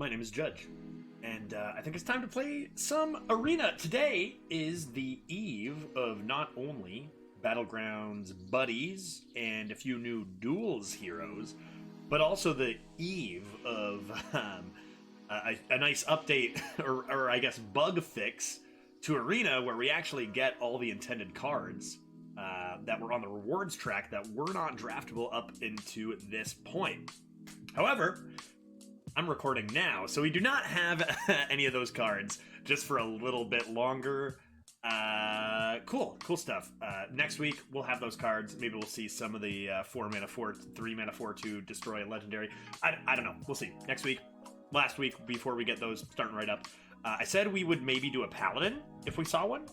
My name is Judge, and I think it's time to play some Arena. Today is the eve of not only Battlegrounds Buddies and a few new Duels heroes, but also the eve of a nice update, or I guess bug fix, to Arena, where we actually get all the intended cards that were on the rewards track that were not draftable up into this point. However, I'm recording now, so we do not have any of those cards just for a little bit longer. Cool stuff. Next week, we'll have those cards. Maybe we'll see some of the 3 mana 4/2 destroy a legendary. I don't know. We'll see. Next week, last week, before we get those starting right up, I said we would maybe do a Paladin if we saw one.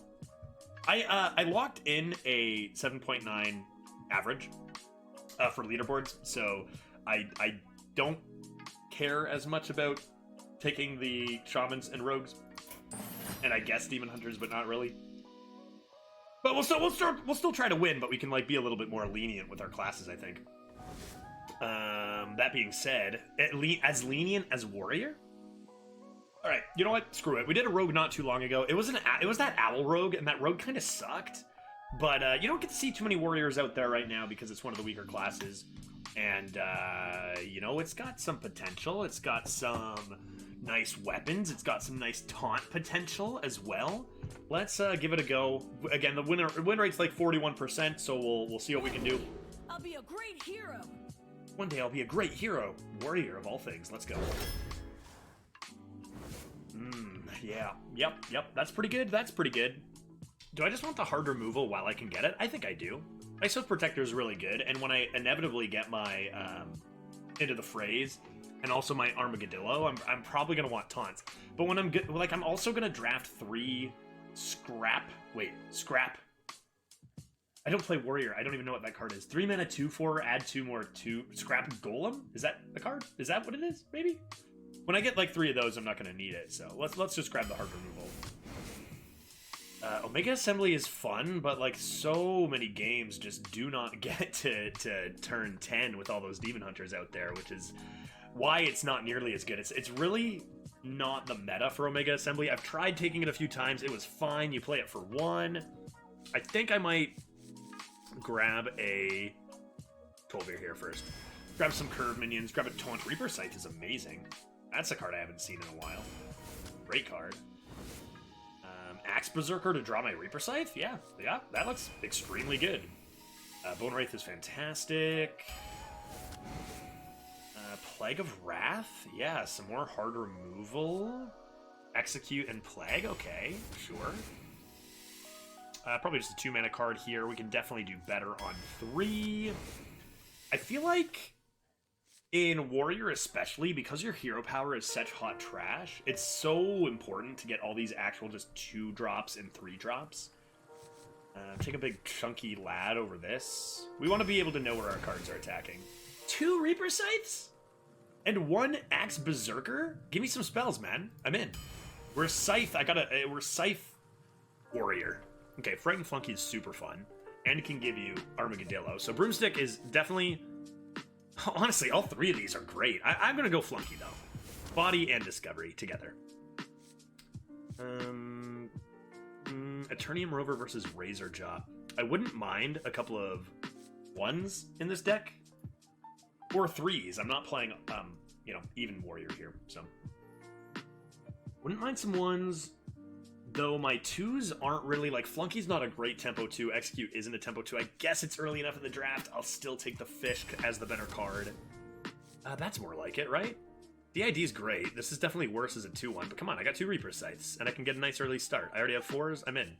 I locked in a 7.9 average for leaderboards, so I don't care as much about taking the shamans and rogues, and I guess demon hunters, but not really. But we'll still try to win, but we can like be a little bit more lenient with our classes, I think. That being said, as lenient as warrior. All right, you know what? Screw it. We did a rogue not too long ago. It was that owl rogue, and that rogue kind of sucked. But you don't get to see too many warriors out there right now because it's one of the weaker classes. And, you know, it's got some potential. It's got some nice weapons. It's got some nice taunt potential as well. Let's give it a go. Again, the win rate's like 41%, so we'll see what we can do. I'll be a great hero. One day I'll be a great hero. Warrior of all things. Let's go. Yeah. Yep. That's pretty good. Do I just want the hard removal while I can get it? I think I do. Isos Protector is really good, and when I inevitably get my Into the Phrase and also my Armadillo, I'm probably gonna want taunts. But when I'm also gonna draft 3 scrap. I don't play warrior. I don't even know what that card is. 3 mana 2/4. Add 2 more 2 scrap golem. Is that the card? Is that what it is? Maybe. When I get like 3 of those, I'm not gonna need it. So let's just grab the hard removal. Omega Assembly is fun, but like so many games just do not get to turn 10 with all those demon hunters out there, which is why it's not nearly as good. It's really not the meta for Omega Assembly. I've tried taking it a few times. It was fine. You play it for 1. I think I might grab a 12 here first. Grab some curve minions. Grab a taunt. Reaper Scythe is amazing. That's a card I haven't seen in a while. Great card. Axe Berserker to draw my Reaper Scythe? Yeah, that looks extremely good. Bone Wraith is fantastic. Plague of Wrath? Yeah, some more hard removal. Execute and Plague? Okay, sure. Probably just a 2 mana card here. We can definitely do better on 3. I feel like in Warrior especially, because your hero power is such hot trash, it's so important to get all these actual just 2 drops and 3 drops. Take a big chunky lad over this. We want to be able to know where our cards are attacking. 2 Reaper Scythes? And 1 Axe Berserker? Give me some spells, man. I'm in. We're Scythe. We're Scythe Warrior. Okay, Frightened Flunky is super fun. And can give you Armadillo. So Broomstick is definitely... Honestly, all 3 of these are great. I'm going to go Flunky, though. Body and Discovery together. Eternium Rover versus Razor Jaw. I wouldn't mind a couple of 1s in this deck. Or 3s. I'm not playing, even Warrior here, so. Wouldn't mind some 1s. Though my 2s aren't really, like, Flunky's not a great tempo 2, Execute isn't a tempo 2, I guess it's early enough in the draft, I'll still take the Fish as the better card. That's more like it, right? The ID's great, this is definitely worse as a 2-1, but come on, I got 2 Reaper Scythes, and I can get a nice early start. I already have 4s, I'm in.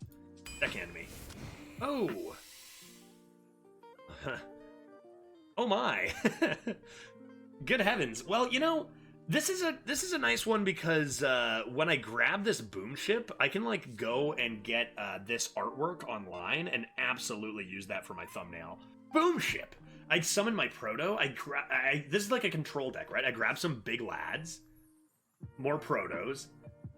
Deckhand me. Oh! Oh my! Good heavens. Well, you know... This is a nice one because when I grab this boom ship, I can like go and get this artwork online and absolutely use that for my thumbnail. Boom ship. I summon my proto. This is like a control deck, right? I grab some big lads, more protos.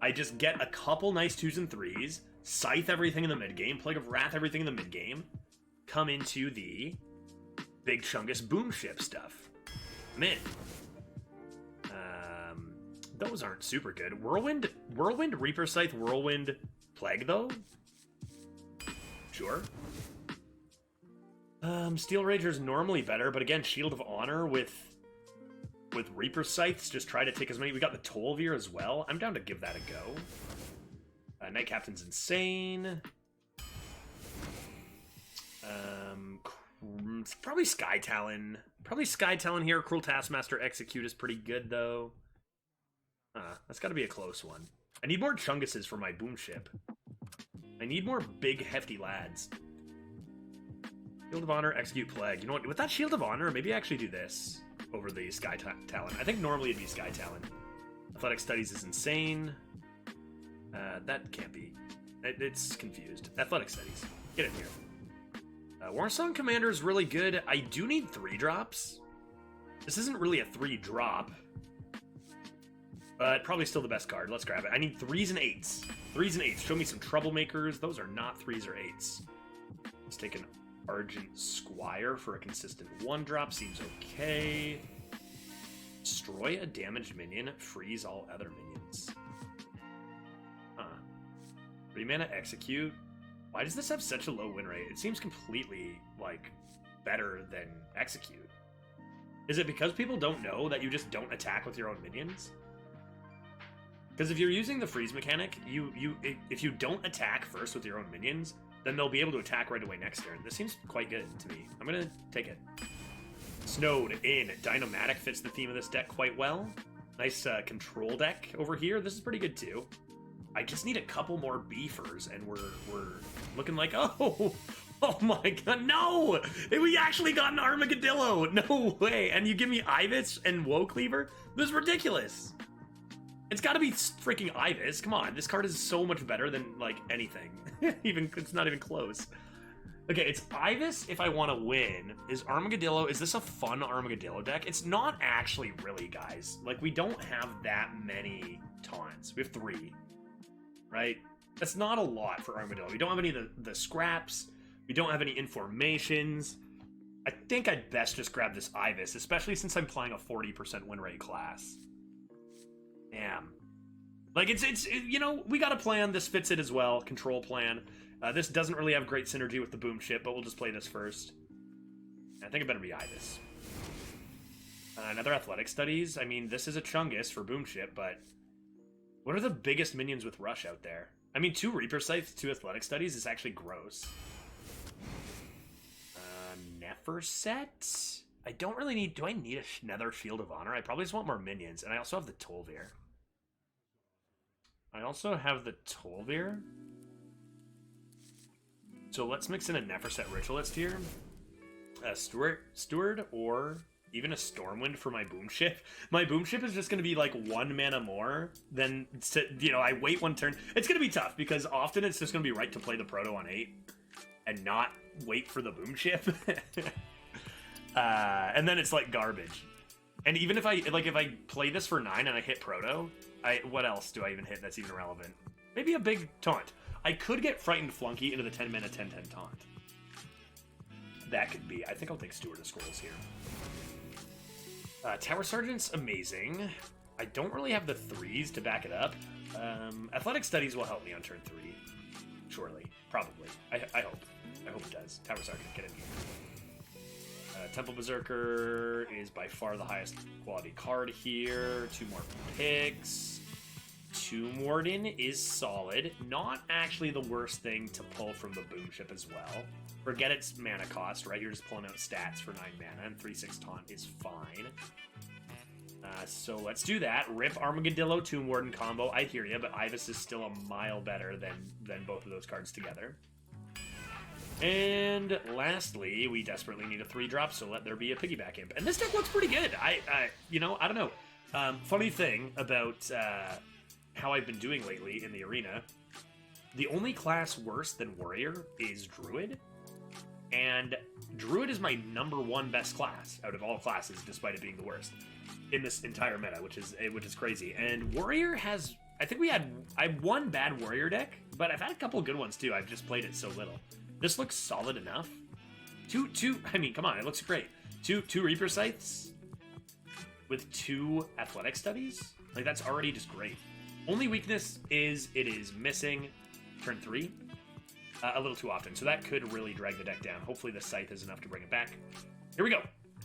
I just get a couple nice 2s and 3s, scythe everything in the mid game, Plague of Wrath everything in the mid game, come into the big chungus boom ship stuff. I'm in. those aren't super good. Whirlwind, Reaper Scythe, Whirlwind, Plague though? Sure. Steel Rager's normally better, but again, Shield of Honor with Reaper Scythes, just try to take as many. We got the Tolvir as well. I'm down to give that a go. Knight Captain's insane. Probably Sky Talon. Probably Sky Talon here. Cruel Taskmaster Execute is pretty good, though. That's got to be a close one. I need more Chunguses for my boom ship. I need more big, hefty lads. Shield of Honor, Execute Plague. You know what? With that Shield of Honor, maybe I actually do this over the Sky Talon. I think normally it'd be Sky Talon. Athletic Studies is insane. That can't be. It's confused. Athletic Studies. Get in here. Warsong Commander is really good. I do need 3-drops. This isn't really a 3-drop. But probably still the best card. Let's grab it. I need 3s and 8s. 3s and 8s. Show me some Troublemakers. Those are not 3s or 8s. Let's take an Argent Squire for a consistent 1-drop. Seems okay. Destroy a damaged minion. Freeze all other minions. 3-mana Execute. Why does this have such a low win rate? It seems completely, like, better than Execute. Is it because people don't know that you just don't attack with your own minions? Because if you're using the freeze mechanic, if you don't attack first with your own minions, then they'll be able to attack right away next turn. This seems quite good to me. I'm going to take it. Snowed in. Dynomatic fits the theme of this deck quite well. Nice control deck over here. This is pretty good, too. I just need a couple more beefers, and we're looking like, oh my god, no! We actually got an Armadillo! No way! And you give me Ibis and Woe Cleaver? This is ridiculous! It's gotta be freaking Ibis. Come on, this card is so much better than, like, anything. It's not even close. Okay, it's Ibis if I want to win. Is this a fun Armadillo deck? It's not actually really, guys. Like, we don't have that many taunts. We have 3. Right? That's not a lot for Armadillo. We don't have any of the scraps. We don't have any informations. I think I'd best just grab this Ibis, especially since I'm playing a 40% win rate class. Damn. Like, it's you know, we got a plan. This fits it as well. Control plan. This doesn't really have great synergy with the boom ship, but we'll just play this first. I think it better be Ibis. Another Athletic Studies. I mean, this is a Chungus for boom ship, but what are the biggest minions with Rush out there? I mean, 2 Reaper Scythes, 2 Athletic Studies is actually gross. Neferset? I don't really need... Do I need another Shield of Honor? I probably just want more minions. And I also have the Tolvir. So let's mix in a Neferset Ritualist here. Steward or... even a Stormwind for my boom ship. My boom ship is just going to be like 1 mana more than, you know, I wait 1 turn. It's going to be tough because often it's just going to be right to play the Proto on 8 and not wait for the boom ship. And then it's like garbage. And even if I play this for 9 and I hit Proto, what else do I even hit that's even relevant? Maybe a big taunt. I could get Frightened Flunky into the 10 mana 10/10 taunt. That could be. I think I'll take Steward of Scrolls here. Tower Sergeant's amazing. I don't really have the 3s to back it up. Athletic Studies will help me on turn 3. Surely. Probably. I hope. I hope it does. Tower Sergeant, get in here. Temple Berserker is by far the highest quality card here. 2 more picks. Tomb Warden is solid. Not actually the worst thing to pull from the boom ship as well. Forget its mana cost, right? You're just pulling out stats for 9 mana, and 3/6 taunt is fine. So let's do that. Rip Armadillo Tomb Warden combo. I hear you, but Ibis is still a mile better than both of those cards together. And lastly, we desperately need a 3-drop, so let there be a Piggyback Imp. And this deck looks pretty good. You know, I don't know. Funny thing about how I've been doing lately in the arena, the only class worse than Warrior is Druid. And Druid is my #1 best class out of all classes, despite it being the worst in this entire meta, which is crazy. And Warrior has, I have one bad Warrior deck, but I've had a couple of good ones too. I've just played it so little. This looks solid enough. I mean, come on, it looks great. Two Reaper Scythes with 2 Athletic Studies. Like, that's already just great. Only weakness is it is missing turn 3 a little too often, so that could really drag the deck down. Hopefully the Scythe is enough to bring it back. Here we go.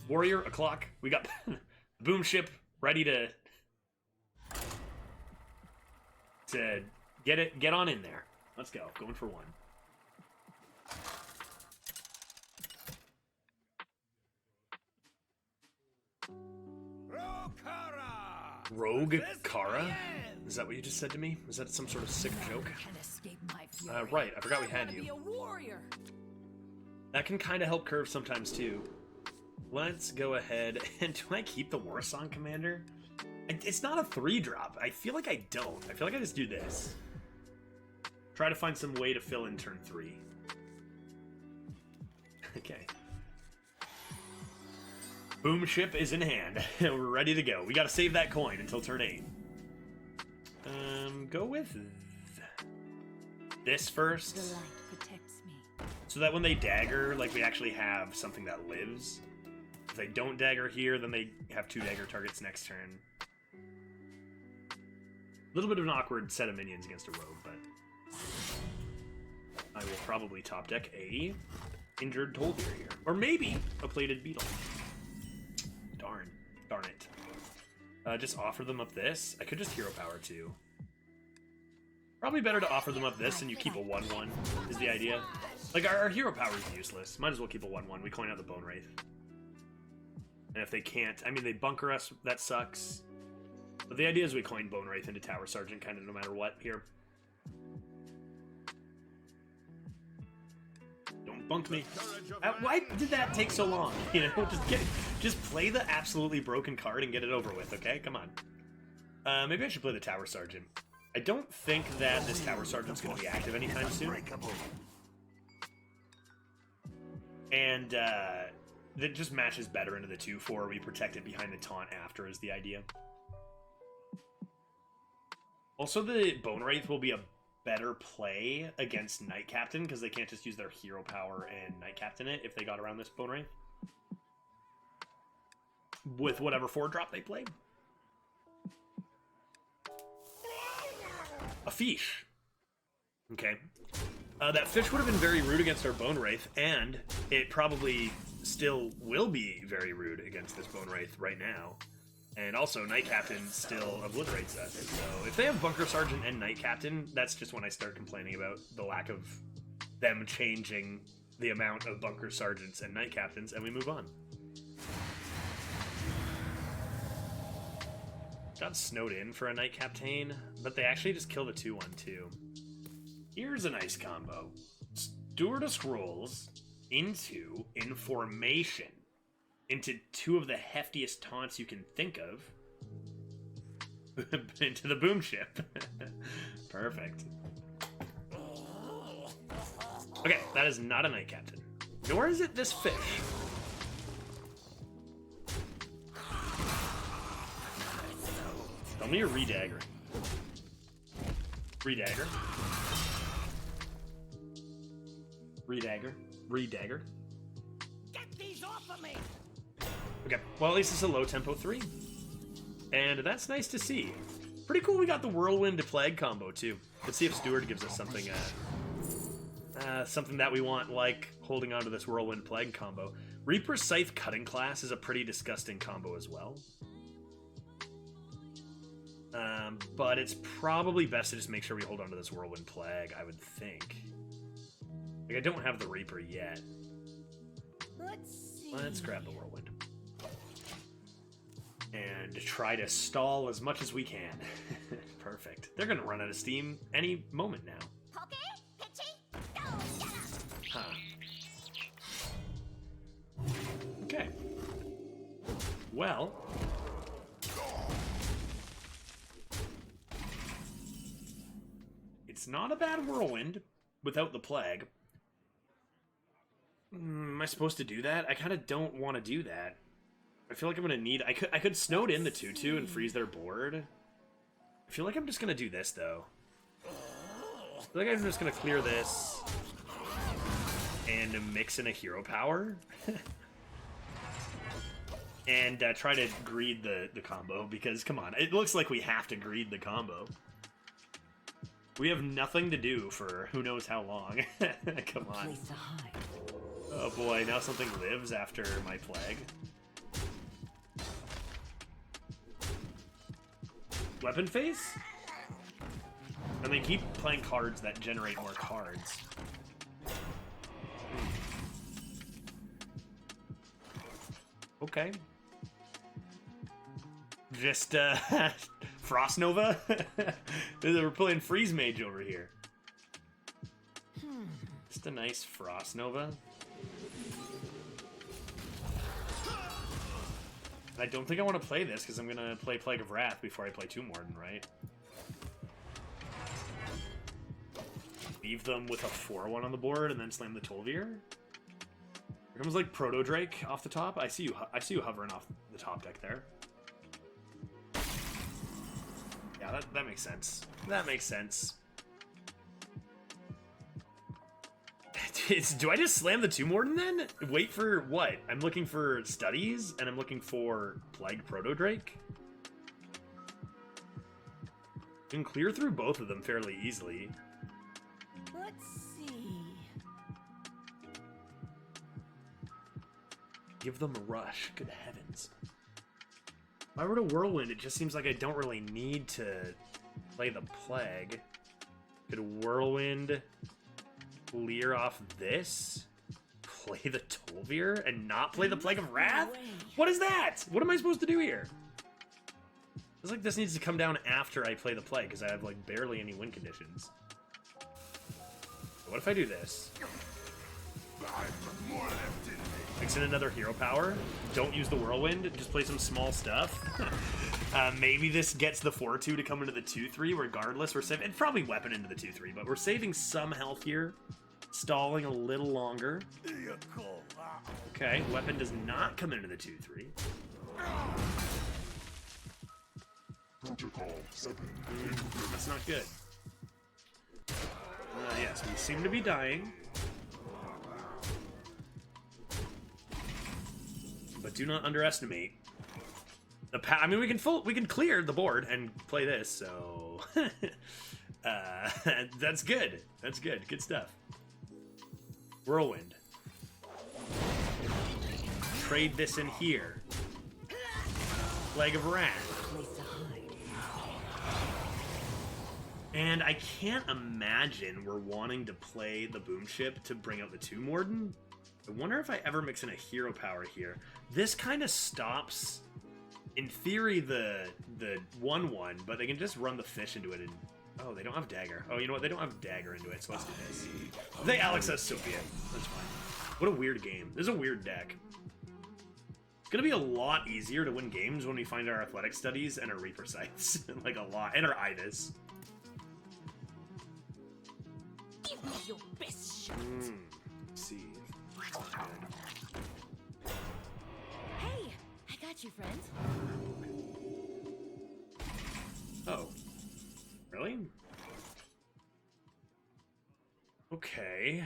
Warrior o'clock. We got Boom Ship ready to get on in there. Let's go. Going for 1. Rogue Kara? Is that what you just said to me? Was that some sort of sick joke? Right, I forgot we had you. That can kind of help curve sometimes too. Let's go ahead and do I keep the War Song Commander? It's not a 3-drop. I feel like I don't. I feel like I just do this. Try to find some way to fill in turn 3. Okay. Boom Ship is in hand. We're ready to go. We gotta save that coin until turn 8. Go with this first. The light protects me. So that when they dagger, like, we actually have something that lives. If they don't dagger here, then they have 2 dagger targets next turn. A little bit of an awkward set of minions against a rogue, but I will probably top deck a injured Toldir here. Or maybe a plated beetle. Darn it. Just offer them up this. I could just hero power too. Probably better to offer them up this and you keep a 1/1 is the idea. Like, our hero power is useless. Might as well keep a 1/1. We coin out the Bone Wraith. And if they can't, I mean, they bunker us. That sucks. But the idea is we coin Bone Wraith into Tower Sergeant kind of no matter what here. Don't bunk me. Why did that take so long? You know, just play the absolutely broken card and get it over with, okay? Come on. Maybe I should play the Tower Sergeant. I don't think that this Tower Sergeant's going to be active anytime soon. And that just matches better into the 2/4. We protect it behind the taunt after is the idea. Also, the Bone Wraith will be a better play against Knight Captain because they can't just use their hero power and Knight Captain it if they got around this Bone Wraith. With whatever 4-drop they play. A fish. Okay. That fish would have been very rude against our Bone Wraith, and it probably still will be very rude against this Bone Wraith right now. And also, Knight Captain still obliterates us. So if they have Bunker Sergeant and Knight Captain, that's just when I start complaining about the lack of them changing the amount of Bunker Sergeants and Knight Captains, and we move on. Got snowed in for a Knight Captain, but they actually just kill the 2/1 too. Here's a nice combo. Steward of Scrolls into Information. Into 2 of the heftiest taunts you can think of. Into the Boom Ship. Perfect. Okay, that is not a Knight Captain. Nor is it this fish. Tell me you're redaggering. Redagger. Redagger. Redagger. Get these off of me! Okay, well at least it's a low tempo 3. And that's nice to see. Pretty cool we got the Whirlwind to Plague combo too. Let's see if Steward gives us something something that we want, like holding on to this Whirlwind Plague combo. Reaper Scythe Cutting Class is a pretty disgusting combo as well. But it's probably best to just make sure we hold on to this Whirlwind Plague, I would think. Like, I don't have the Reaper yet. Let's grab the Whirlwind. And try to stall as much as we can. Perfect. They're gonna run out of steam any moment now. Huh. Okay. Well. It's not a bad Whirlwind without the Plague. Am I supposed to do that? I kind of don't want to do that. I feel like I'm going to need... I could snowed in the 2/2 and freeze their board. I feel like I'm just going to do this, though. I feel like I'm just going to clear this and mix in a hero power. and try to greed the combo, because, come on, it looks like we have to greed the combo. We have nothing to do for who knows how long. Come on. Place to hide. Oh boy, now something lives after my plague. Weapon face? And they keep playing cards that generate more cards. Okay. Just, Frost Nova? We're playing Freeze Mage over here. Just a nice Frost Nova. I don't think I want to play this, because I'm going to play Plague of Wrath before I play Tomb Warden, right? Leave them with a 4-1 on the board and then slam the Tolvir? Here comes like Proto Drake off the top. I see you hovering off the top deck there. Yeah, that makes sense. That makes sense. Do I just slam the Tomb Warden then? Wait for what? I'm looking for studies and I'm looking for Plague Proto Drake. You can clear through both of them fairly easily. Let's see. Give them a rush. Good heavens. If I were to Whirlwind, it just seems like I don't really need to play the Plague. Could Whirlwind clear off this? Play the Tolvir and not play the Plague of Wrath? What is that? What am I supposed to do here? It's like this needs to come down after I play the Plague, because I have like barely any win conditions. What if I do this? Mix in another hero power. Don't use the Whirlwind. Just play some small stuff. Maybe this gets the 4-2 to come into the 2-3. Regardless, we're saving... It's probably weapon into the 2-3, but we're saving some health here. Stalling a little longer. Okay, weapon does not come into the 2-3. That's not good. Yes, we seem to be dying. But do not underestimate the I mean, we can clear the board and play this, so that's good. That's good. Good stuff. Whirlwind. Trade this in here. Plague of Wrath. And I can't imagine we're wanting to play the Boom Ship to bring out the Tomb Warden. I wonder if I ever mix in a hero power here. This kind of stops, in theory, the 1-1, but they can just run the fish into it and... Oh, they don't have dagger. Oh, you know what? They don't have dagger into it, so let's do this. They Alex has Sophia. That's fine. What a weird game. This is a weird deck. It's gonna be a lot easier to win games when we find our athletic studies and our Reaper Sights. Like a lot. And our Ibis. Give me your best shot. Let's see. Hey, I got you, friend. Oh. Really? Okay.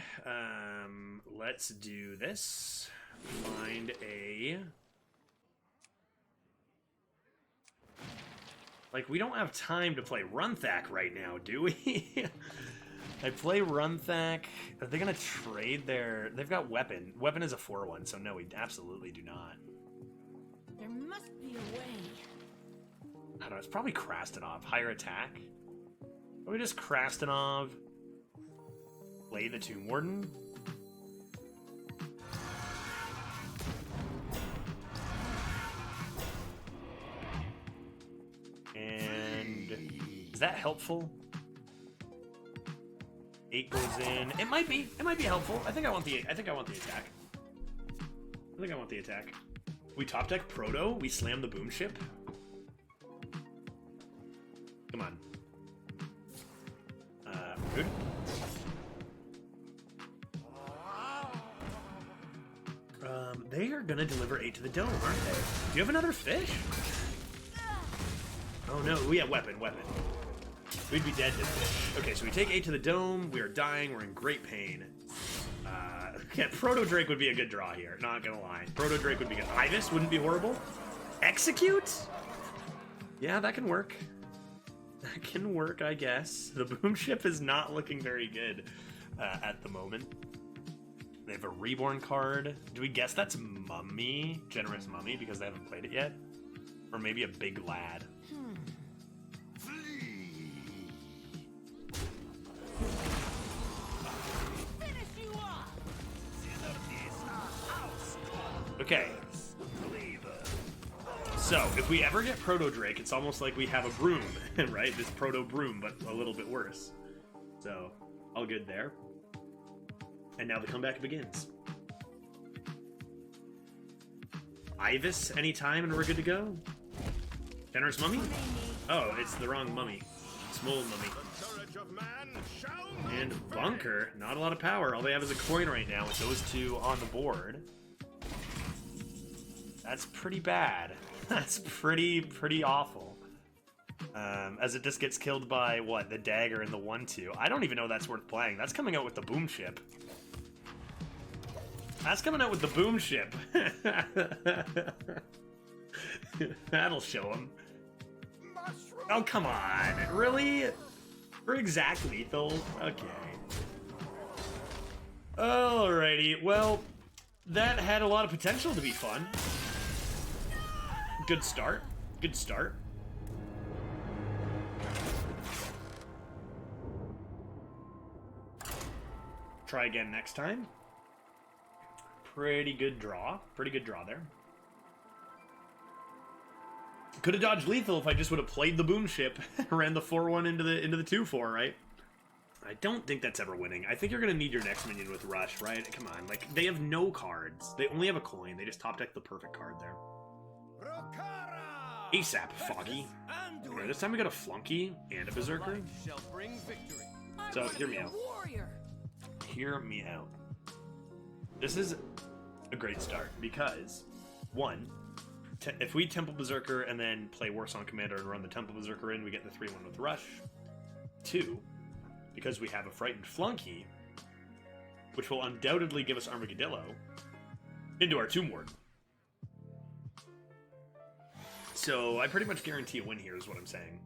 Let's do this. Find a... Like, we don't have time to play Runthak right now, do we? I play Runthak. Are they going to trade their... They've got Weapon. Weapon is a 4-1, so no, we absolutely do not. There must be a way. I don't know, it's probably Krastenov. Higher attack. Or we just Krastenov. Play the Tomb Warden. And... Is that helpful? 8 goes in. It might be. It might be helpful. I think I want the attack. I think I want the attack. We top deck Proto. We slam the Boom Ship. Come on. Rude. They are gonna deliver 8 to the dome, aren't they? Do you have another fish? Oh no, we have weapon. We'd be dead to fish. Okay, so we take 8 to the dome. We are dying. We're in great pain. Okay, Proto Drake would be a good draw here, not gonna lie. Proto Drake would be good. Ibis wouldn't be horrible. Execute? Yeah, that can work. That can work, I guess. The Boom Ship is not looking very good at the moment. They have a Reborn card. Do we guess that's Mummy? Generous Mummy, because they haven't played it yet? Or maybe a Big Lad. Okay. So, if we ever get Proto Drake, it's almost like we have a broom, right? This Proto Broom, but a little bit worse. So, all good there. And now the comeback begins. Ibis anytime and we're good to go? Generous Mummy? Oh, it's the wrong mummy. Small Mummy. And Bunker. Not a lot of power. All they have is a coin right now with those two on the board. That's pretty bad. That's pretty awful. As it just gets killed by, what, the dagger and the 1-2. I don't even know that's worth playing. That's coming out with the Boom Ship. That's coming out with the Boom Ship. That'll show him. Oh, come on. Really? For exact lethal? Okay. Alrighty. Well, that had a lot of potential to be fun. Good start. Good start. Try again next time. Pretty good draw. Pretty good draw there. Could have dodged lethal if I just would have played the Boom Ship, ran the 4-1 into the 2-4, right? I don't think that's ever winning. I think you're gonna need your next minion with Rush, right? Come on, like they have no cards. They only have a coin. They just top deck the perfect card there. ASAP, Foggy. Okay, this time we got a Flunky and a Berserker. So hear me out. Hear me out. This is a great start because, one, if we Temple Berserker and then play Warsong Commander and run the Temple Berserker in, we get the 3-1 with Rush. Two, because we have a Frightened Flunky, which will undoubtedly give us Armageddillo, into our Tomb Ward. So I pretty much guarantee a win here is what I'm saying.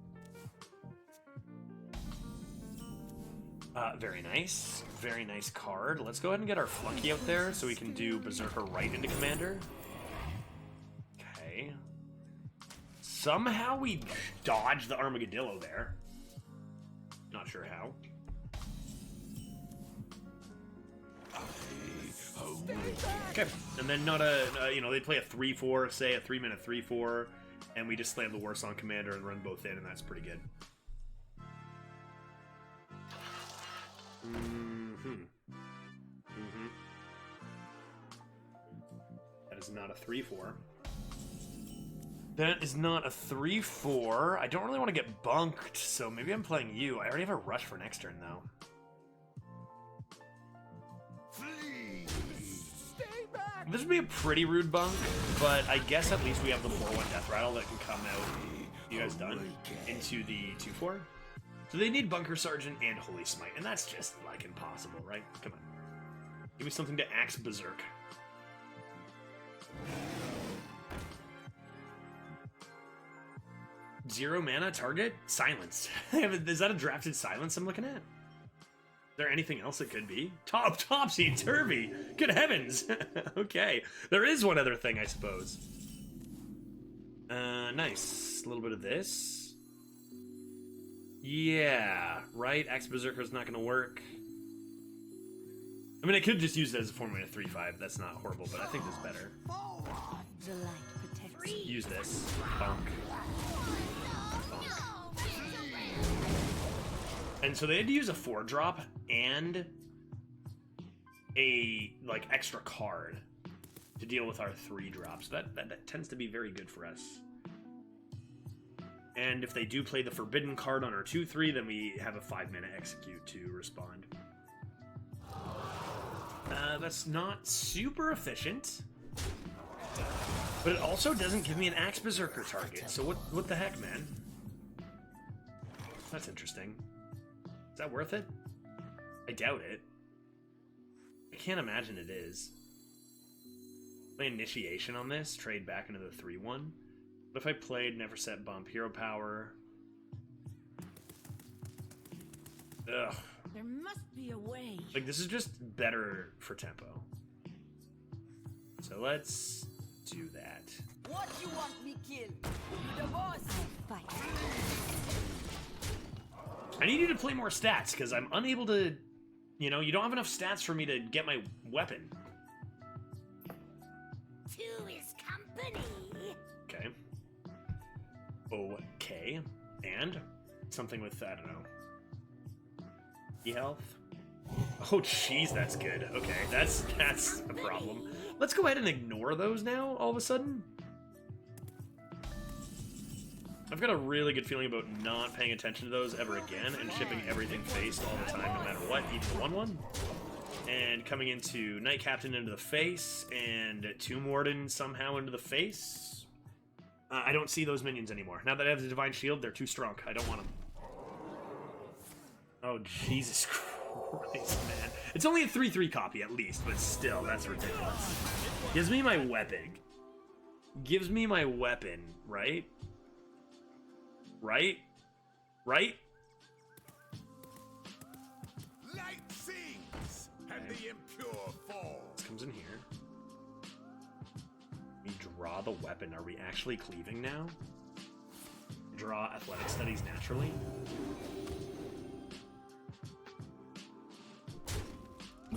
Very nice. Very nice card. Let's go ahead and get our Flunky out there so we can do Berserker right into Commander. Okay. Somehow we dodged the Armageddillo there. Not sure how. Okay, and then not a, you know, they play a 3-4, say a 3-mana 3-4, and we just slam the Warsong Commander and run both in, and that's pretty good. That is not a 3-4. That is not a 3-4. I don't really want to get bunked, so maybe I'm playing you. I already have a Rush for next turn, though. This would be a pretty rude bunk, but I guess at least we have the 4-1 Death Rattle that can come out, you guys done, into the 2-4. So they need Bunker Sergeant and Holy Smite, and that's just, like, impossible, right? Come on. Give me something to axe Berserk. Zero mana target? Silence. Is that a drafted silence I'm looking at? Is there anything else it could be? Topsy-turvy! Good heavens! Okay. There is one other thing, I suppose. Nice. A little bit of this. Yeah, right? Axe Berserker's not gonna work. I mean, I could just use it as a 4-mana 3-5. That's not horrible, but I think this is better. Use this. Bonk. And so they had to use a 4-drop and a, like, extra card to deal with our 3-drops. That tends to be very good for us. And if they do play the Forbidden card on our 2-3, then we have a 5-mana execute to respond. That's not super efficient. But it also doesn't give me an Axe Berserker target, so what the heck, man? That's interesting. Is that worth it? I doubt it. I can't imagine it is. Play initiation on this, trade back into the 3-1. What if I played never set bump, hero power? Ugh. There must be a way. Like, this is just better for tempo. So let's do that. What you want me kill? You the boss. I fight. I need you to play more stats, because I'm unable to... You know, you don't have enough stats for me to get my weapon. Two is company. Okay. Okay. And? Something with, I don't know. E-health? Oh, jeez, that's good. Okay, that's a problem. Let's go ahead and ignore those now, all of a sudden. I've got a really good feeling about not paying attention to those ever again and shipping everything faced all the time, no matter what, even the 1-1. And coming into Knight Captain into the face, and Tomb Warden somehow into the face. I don't see those minions anymore. Now that I have the Divine Shield, they're too strong. I don't want them. Oh, Jesus Christ, man. It's only a 3-3 copy, at least, but still, that's ridiculous. Gives me my weapon. Gives me my weapon, right? Right? Right? Light sings, and the impure fall. This comes in here. We draw the weapon. Are we actually cleaving now? Draw athletic studies naturally.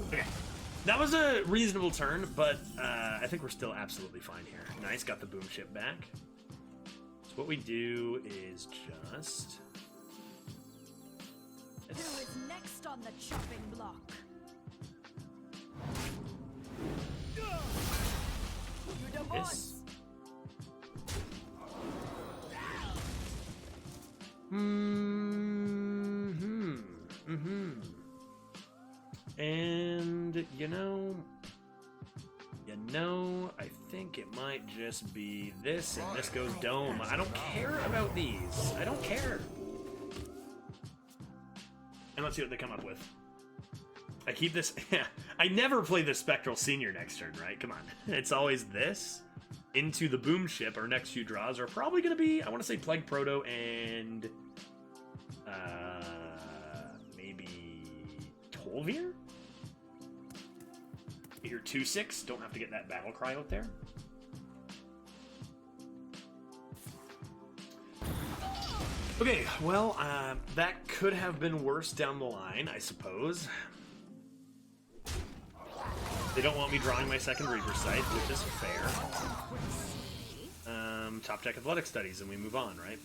Okay. That was a reasonable turn, but I think we're still absolutely fine here. Nice, got the boom ship back. So what we do is just... Who is next on the chopping block? You're the boss. And, you know, I think it might just be this, and this goes dome. I don't care about these. I don't care. And let's see what they come up with. I keep this... I never play the Spectral Senior next turn, right? Come on. It's always this. Into the boom ship. Our next few draws are probably going to be, I want to say Plague Proto and... maybe... Tolvir? Get your 2/6. Don't have to get that battle cry out there. Okay, well, that could have been worse down the line, I suppose. They don't want me drawing my second Reaper Sight, which is fair. Top deck Athletic Studies, and we move on, right?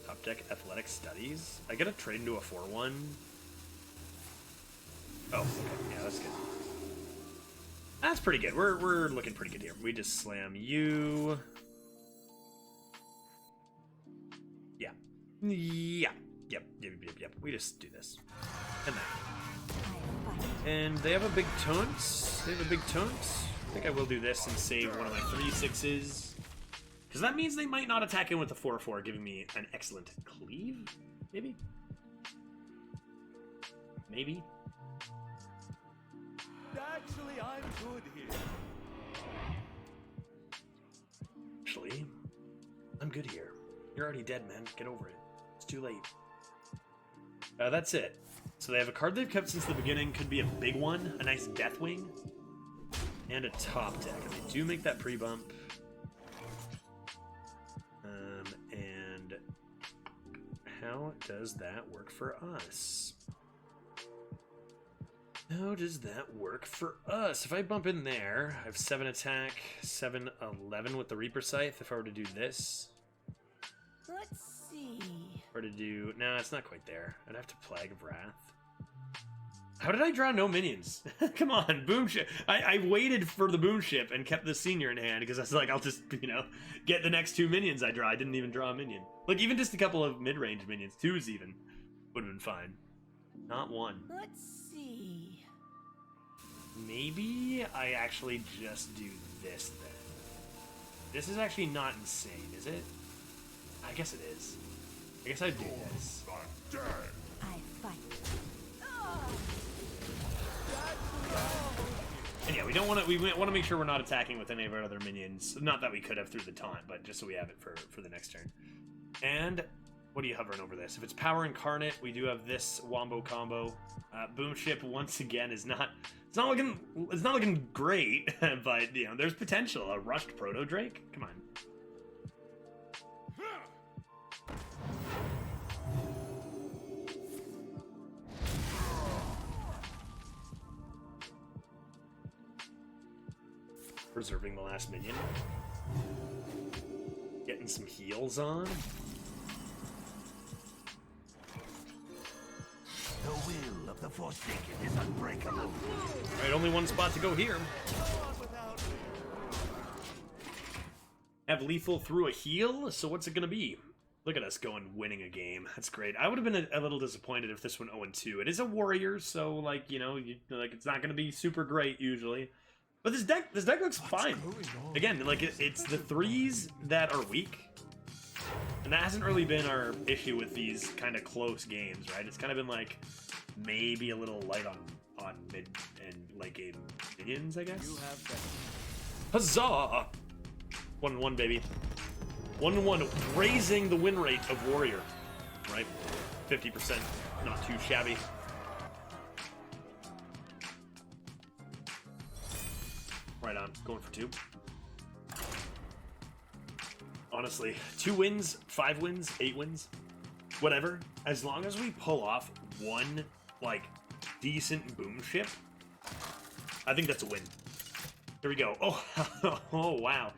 Top deck Athletic Studies. I get a trade into a 4/1. Oh, okay. Yeah, that's good. That's pretty good. We're looking pretty good here. We just slam you. Yeah. Yeah. Yep. We just do this. And that. And they have a big taunt. I think I will do this and save one of my 3/6s. Because that means they might not attack in with the 4/4, giving me an excellent cleave? Maybe? Maybe? Actually, I'm good here. Actually, I'm good here. You're already dead, man. Get over it. It's too late. That's it. So they have a card they've kept since the beginning. Could be a big one. A nice Deathwing. And a top deck. And they do make that pre-bump. And how does that work for us? How does that work for us? If I bump in there, I have 7 attack, 7/11 with the Reaper Scythe. If I were to do this, Let's see. or to do... No, it's not quite there. I'd have to Plague of Wrath. How did I draw no minions? Come on, boom ship. I waited for the boom ship and kept the senior in hand because I was like, I'll just, get the next 2 minions I draw. I didn't even draw a minion. Look, even just a couple of mid-range minions, 2s even, would have been fine. Not 1. Let's see. Maybe I actually just do this then. This is actually not insane, is it? I guess it is. I guess I'd do this. I fight. Yeah, we don't want to. We want to make sure we're not attacking with any of our other minions. Not that we could have through the taunt, but just so we have it for the next turn. And what are you hovering over this? If it's Power Incarnate, we do have this Wombo combo. Boom Ship once again is not. It's not looking great, but you know there's potential. A rushed Proto Drake. Come on. Preserving the last minion. Getting some heals on. The will of the Forsaken is unbreakable. Alright, only one spot to go here. Have lethal through a heal, so what's it gonna be? Look at us winning a game. That's great. I would have been a little disappointed if this went 0-2. It is a warrior, so like, you know, it's not gonna be super great usually. But this deck looks fine. Again, like it's the threes that are weak. And that hasn't really been our issue with these kind of close games, right? It's kind of been like maybe a little light on mid and late game minions, I guess. Huzzah! 1-1, baby. 1-1, raising the win rate of warrior, right? 50%, not too shabby. Right on, going for 2. Honestly, 2 wins, 5 wins, 8 wins, whatever. As long as we pull off one, like, decent boom ship, I think that's a win. Here we go. Oh, oh wow.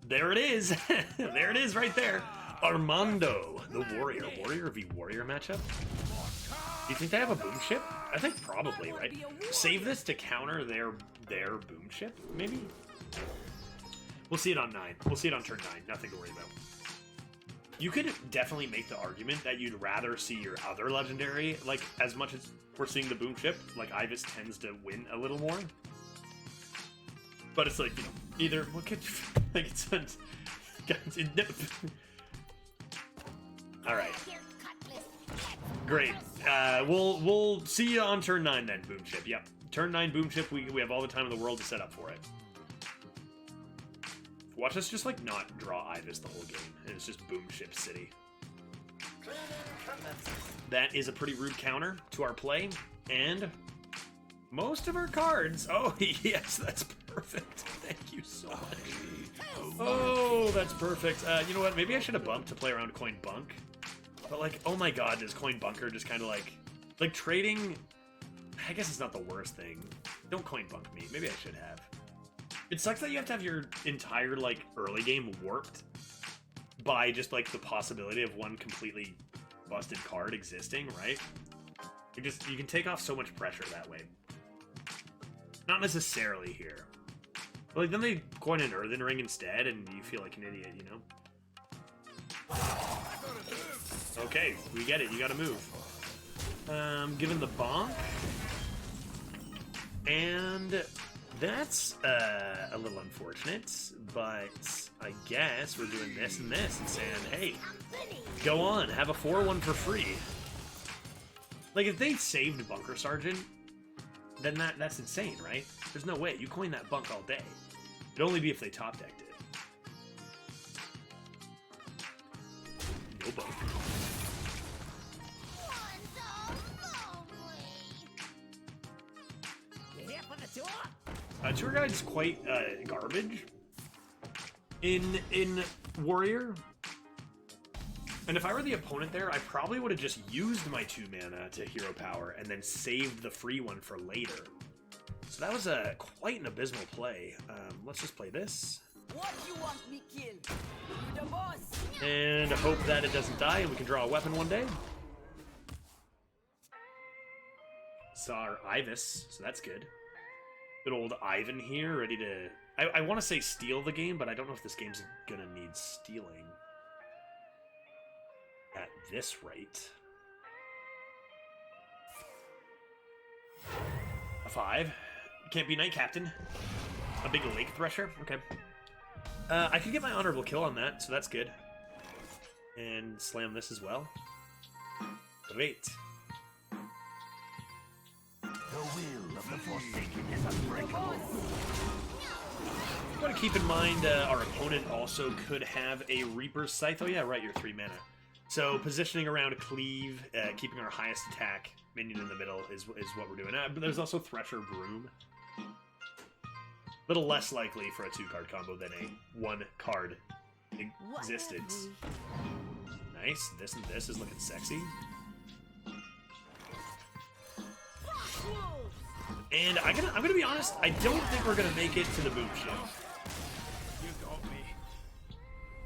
There it is. There it is right there. Armando, the warrior. Warrior v warrior matchup. Do you think they have a boom ship? I think probably, right? Save this to counter their boom ship, maybe? We'll see it on 9. We'll see it on turn 9. Nothing to worry about. You could definitely make the argument that you'd rather see your other legendary, like, as much as we're seeing the boom ship, like, Ibis tends to win a little more. But it's like, you know, either, what could, like, it's Alright. Great. We'll see you on turn 9 then, boom ship. Yep. Turn 9 boom ship, we have all the time in the world to set up for it. Watch us just, like, not draw Ibis the whole game, and it's just boom ship city. That is a pretty rude counter to our play, and most of our cards. Oh, yes, that's perfect. Thank you so much. Oh, that's perfect. You know what? Maybe I should have bumped to play around Coin Bunk. But, like, oh my god, does Coin Bunker just kind of, like, trading... I guess it's not the worst thing. Don't Coin Bunk me. Maybe I should have. It sucks that you have to have your entire, like, early game warped by just, like, the possibility of one completely busted card existing, right? You can take off so much pressure that way. Not necessarily here. But, like, then they coin an Earthen Ring instead, and you feel like an idiot, you know? Okay, we get it. You gotta move. Given the bonk. And that's a little unfortunate, but I guess we're doing this and this and saying, hey, go on, have a 4-1 for free. Like, if they saved Bunker Sergeant, then that's insane, right? There's no way. You coin that bunk all day. It'd only be if they top decked it. No bunk. Tour Guide's quite garbage in Warrior. And if I were the opponent there, I probably would have just used my 2 mana to hero power and then saved the free one for later. So that was quite an abysmal play. Let's just play this. What you want me killed? You the boss. And hope that it doesn't die and we can draw a weapon one day. Saw our Ibis, so that's good. Good old Ivan here, ready to... I want to say steal the game, but I don't know if this game's gonna need stealing. At this rate. A 5. Can't be Knight Captain. A big Lake Thresher? Okay. I could get my honorable kill on that, so that's good. And slam this as well. Great. The will of the Forsaken is unbreakable. Got to keep in mind our opponent also could have a Reaper's Scythe. Oh yeah, right, you're 3 mana. So positioning around Cleave, keeping our highest attack minion in the middle is what we're doing. But there's also Thresher Broom. A little less likely for a 2-card combo than a 1-card existence. Nice. This and this is looking sexy. And I'm gonna be honest, I don't think we're gonna make it to the boom ship. You got me.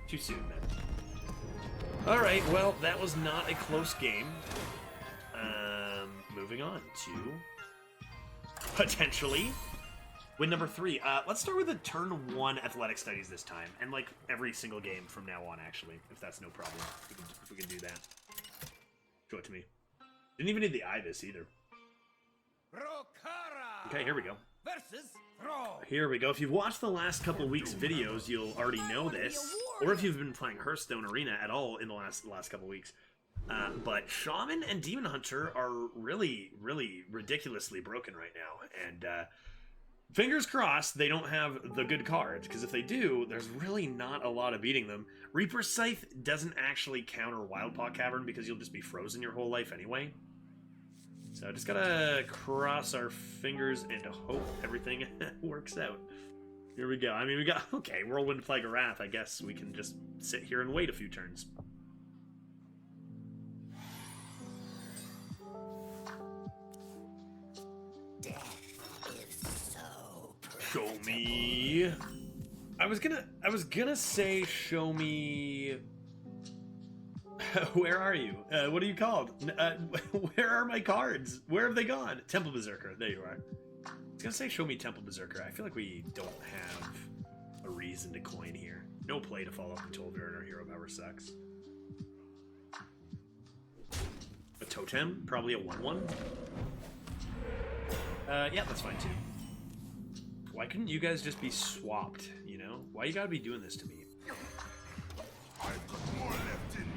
Too soon, man. Alright, well, that was not a close game. Moving on to potentially win number 3. Let's start with a turn 1 athletic studies this time, and like every single game from now on, actually, if that's no problem. If we can do that. Show it to me. Didn't even need the Ibis either. Okay, here we go. Here we go. If you've watched the last couple of weeks' videos, you'll already know this. Or if you've been playing Hearthstone Arena at all in the last couple of weeks. But Shaman and Demon Hunter are really, really ridiculously broken right now. And fingers crossed they don't have the good cards, because if they do, there's really not a lot of beating them. Reaper's Scythe doesn't actually counter Wildpaw Cavern because you'll just be frozen your whole life anyway. So just gotta cross our fingers and hope everything works out. Here we go. I mean, we got... Okay, Whirlwind Plague of Wrath. I guess we can just sit here and wait a few turns. Show me... I was gonna say show me... Where are you? What are you called? Where are my cards? Where have they gone? Temple Berserker. There you are. I was gonna say show me Temple Berserker. I feel like we don't have a reason to coin here. No play to follow up until Tolver, our hero power sucks. A Totem? Probably a 1/1. Yeah, that's fine too. Why couldn't you guys just be swapped, you know? Why you gotta be doing this to me? I've got more left in me.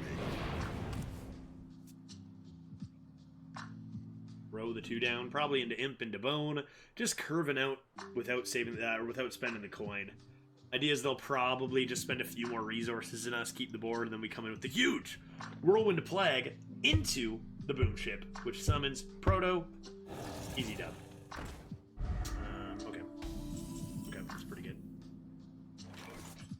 Row the 2 down, probably into Imp, into Bone, just curving out without saving that, or without spending the coin. Idea is they'll probably just spend a few more resources in us, keep the board, and then we come in with the huge Whirlwind Plague into the Boom Ship, which summons Proto. Easy dub. Okay, that's pretty good.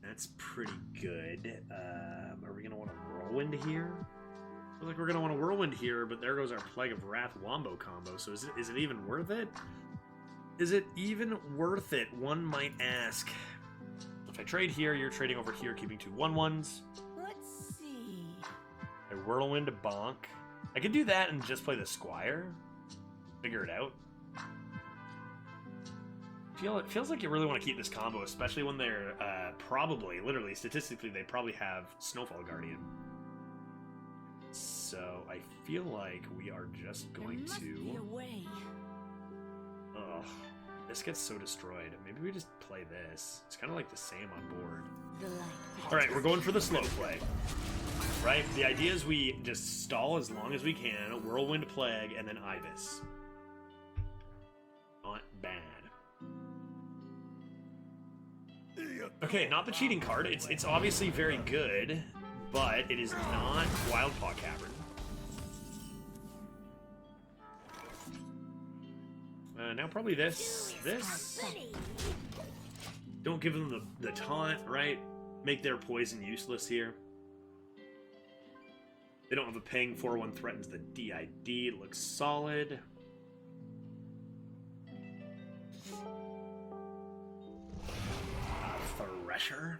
That's pretty good. Are we gonna want a Whirlwind here? I feel like we're gonna want a Whirlwind here, but there goes our Plague of Wrath Wombo combo. So is it even worth it? Is it even worth it? One might ask. If I trade here, you're trading over here, keeping 2 1/1s. Let's see. A Whirlwind to bonk. I could do that and just play the Squire. Figure it out. It feels like you really want to keep this combo, especially when they're probably, literally, statistically, they probably have Snowfall Guardian. So I feel like we are just going to... Ugh, this gets so destroyed. Maybe we just play this. It's kind of like the same on board. Alright, we're going for the slow play. Right? The idea is we just stall as long as we can, Whirlwind Plague, and then Ibis. Not bad. Okay, not the cheating card. It's obviously very good, but it is not Wildpaw Cavern. Now probably this. Don't give them the taunt, right? Make their poison useless here. They don't have a ping. 4/1 threatens the DID. It looks solid. Thresher.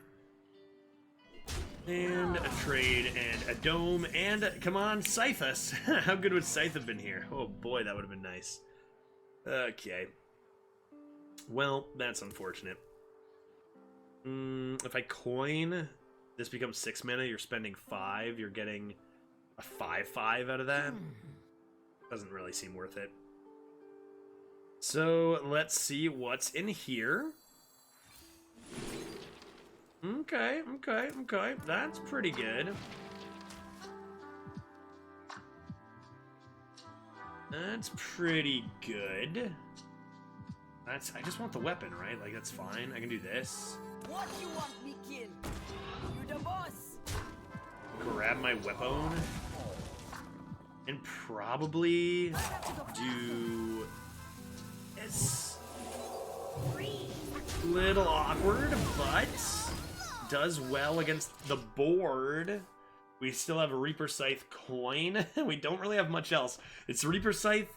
And a trade, and a dome, and come on, Scythe us. How good would Scythe have been here? Oh boy, that would have been nice. Okay. Well, that's unfortunate. If I coin, this becomes 6 mana, you're spending 5, you're getting a 5/5 out of that. Doesn't really seem worth it. So, let's see what's in here. Okay. That's pretty good. That's pretty good. I just want the weapon, right? Like, that's fine. I can do this. What you want me kill? You the boss. Grab my weapon. And probably do this. Little awkward, but does well against the board. We still have a Reaper Scythe coin. We don't really have much else. It's Reaper Scythe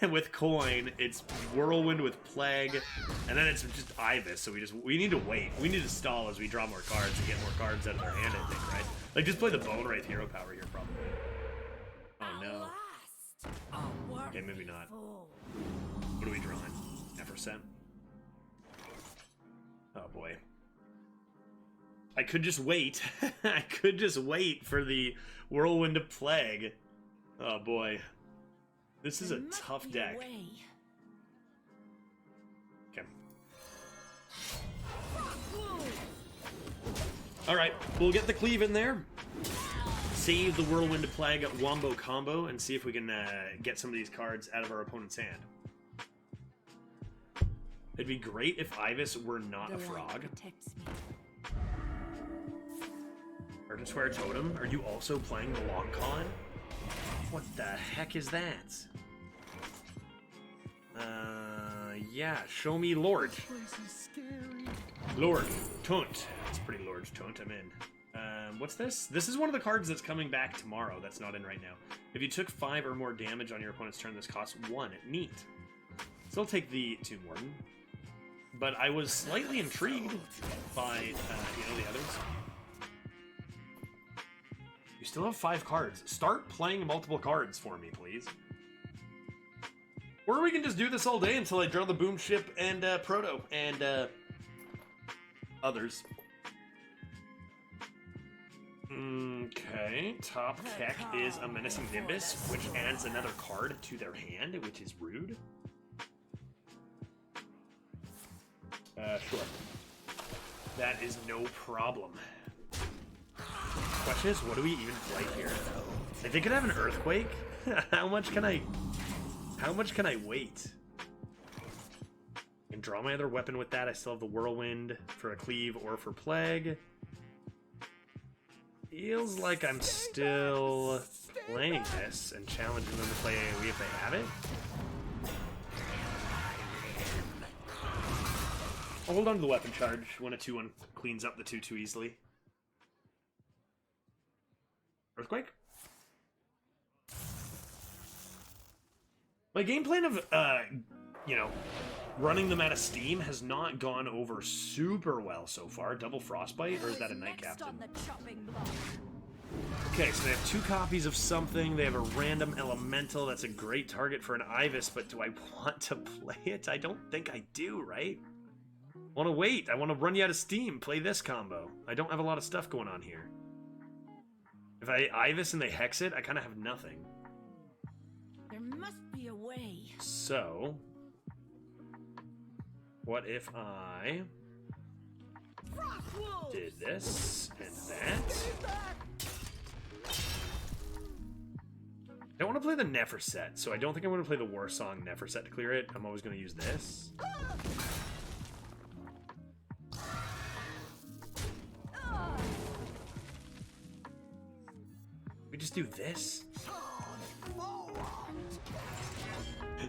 with coin, it's Whirlwind with Plague, and then it's just Ibis, so we need to wait. We need to stall as we draw more cards and get more cards out of their hand, I think, right? Like, just play the Bone Wraith hero power here, probably. Oh, no. Okay, maybe not. What are we drawing? Neferset? Oh, boy. I could just wait. I could just wait for the Whirlwind of Plague. Oh, boy. This is a tough deck. Okay. Alright, we'll get the cleave in there. Save the Whirlwind of Plague Wombo combo and see if we can get some of these cards out of our opponent's hand. It'd be great if Ibis were not a frog. Urgent Swear Totem, are you also playing the Long Con? What the heck is that? Yeah, show me Lord. Lord Tunt. That's pretty Lord Tunt, I'm in. What's this? This is one of the cards that's coming back tomorrow that's not in right now. If you took 5 or more damage on your opponent's turn, this costs 1. Neat. Still take the Tomb Warden. But I was slightly intrigued by, the others. You still have 5 cards. Start playing multiple cards for me, please. Or we can just do this all day until I draw the Boom Ship and Proto and others. Okay, top Keck is a Menacing Nimbus, which adds another card to their hand, which is rude. Sure. That is no problem. Question is, what do we even play here? If they could have an Earthquake, how much can I wait? I can draw my other weapon with that. I still have the Whirlwind for a cleave or for Plague. Feels like I'm still playing this and challenging them to play AoE if they have it. I'll hold on to the weapon charge when a 2-1 cleans up the 2-2 easily. Earthquake? My game plan of, running them out of Steam has not gone over super well so far. Double Frostbite, or is that a Night Captain? Okay, so they have 2 copies of something. They have a random elemental. That's a great target for an Ibis, but do I want to play it? I don't think I do, right? I want to wait. I want to run you out of Steam. Play this combo. I don't have a lot of stuff going on here. If I Ibis and they Hex it, I kind of have nothing. There must be a way. So, what if I did this and that? I don't want to play the Neferset, so I don't think I'm going to play the War Song Neferset to clear it. I'm always going to use this. We just do this?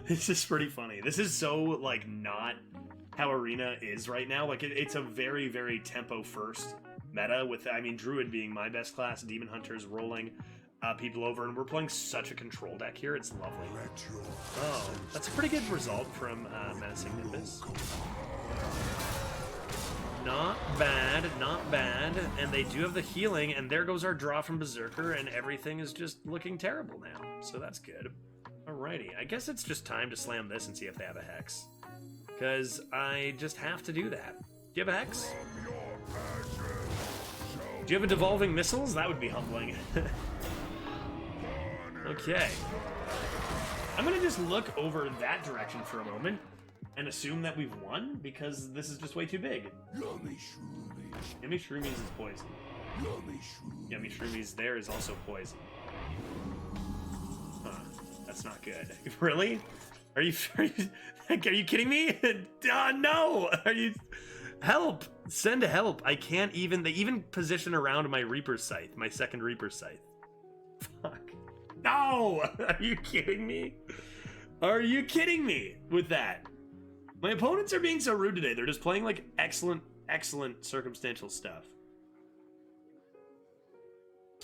This is pretty funny. This is so, like, not how Arena is right now. Like, it's a very, very tempo-first meta with, I mean, Druid being my best class, Demon Hunters rolling people over, and we're playing such a control deck here. It's lovely. Oh, that's a pretty good result from Menacing Nimbus. Not bad, not bad. And they do have the healing, and there goes our draw from Berserker, and everything is just looking terrible now. So that's good. Alrighty, I guess it's just time to slam this and see if they have a Hex. Because I just have to do that. Do you have a Hex? Do you have a Devolving Missiles? That would be humbling. Okay. I'm gonna just look over that direction for a moment and assume that we've won, because this is just way too big. Yummy shroomies. Yummy Shroomies is poison. Yummy shroomies. Yummy Shroomies there is also poison. Huh. That's not good. Really? Are you kidding me? No! Are you... Help! Send help. I can't even... They even position around my Reaper Scythe. My second Reaper Scythe. Fuck. No! Are you kidding me? Are you kidding me with that? My opponents are being so rude today. They're just playing, like, excellent circumstantial stuff.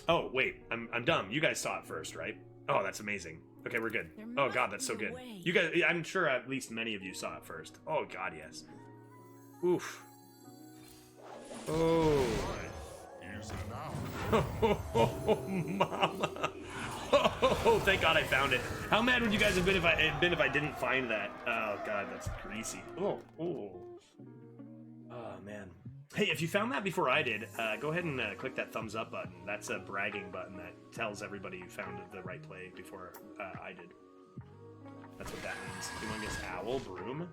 Oh, wait. I'm dumb. You guys saw it first, right? Oh, that's amazing. Okay, we're good. Oh, God, that's so good. You guys... I'm sure at least many of you saw it first. Oh, God, yes. Oof. Oh. Oh, mama. Oh, thank God I found it. How mad would you guys have been if I didn't find that? Oh God, that's greasy. Oh, man. Hey, if you found that before I did, go ahead and click that thumbs up button. That's a bragging button that tells everybody you found the right play before I did. That's what that means. Humongous owl broom.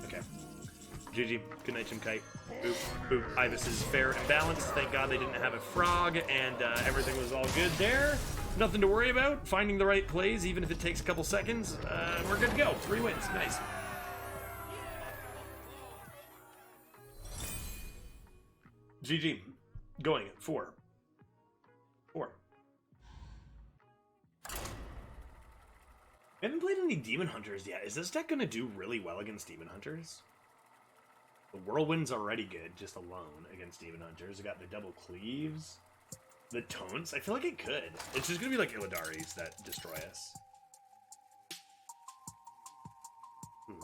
Okay. GG. Good night, Jim Kite. Boop, boop. Ibis is fair and balanced. Thank God they didn't have a frog, and everything was all good there. Nothing to worry about. Finding the right plays, even if it takes a couple seconds. We're good to go. 3 wins. Nice. GG. Going at 4. 4. I haven't played any Demon Hunters yet. Is this deck going to do really well against Demon Hunters? The Whirlwind's already good, just alone, against Demon Hunters. I got the double cleaves. The Taunts. I feel like it could. It's just going to be like Illidari's that destroy us.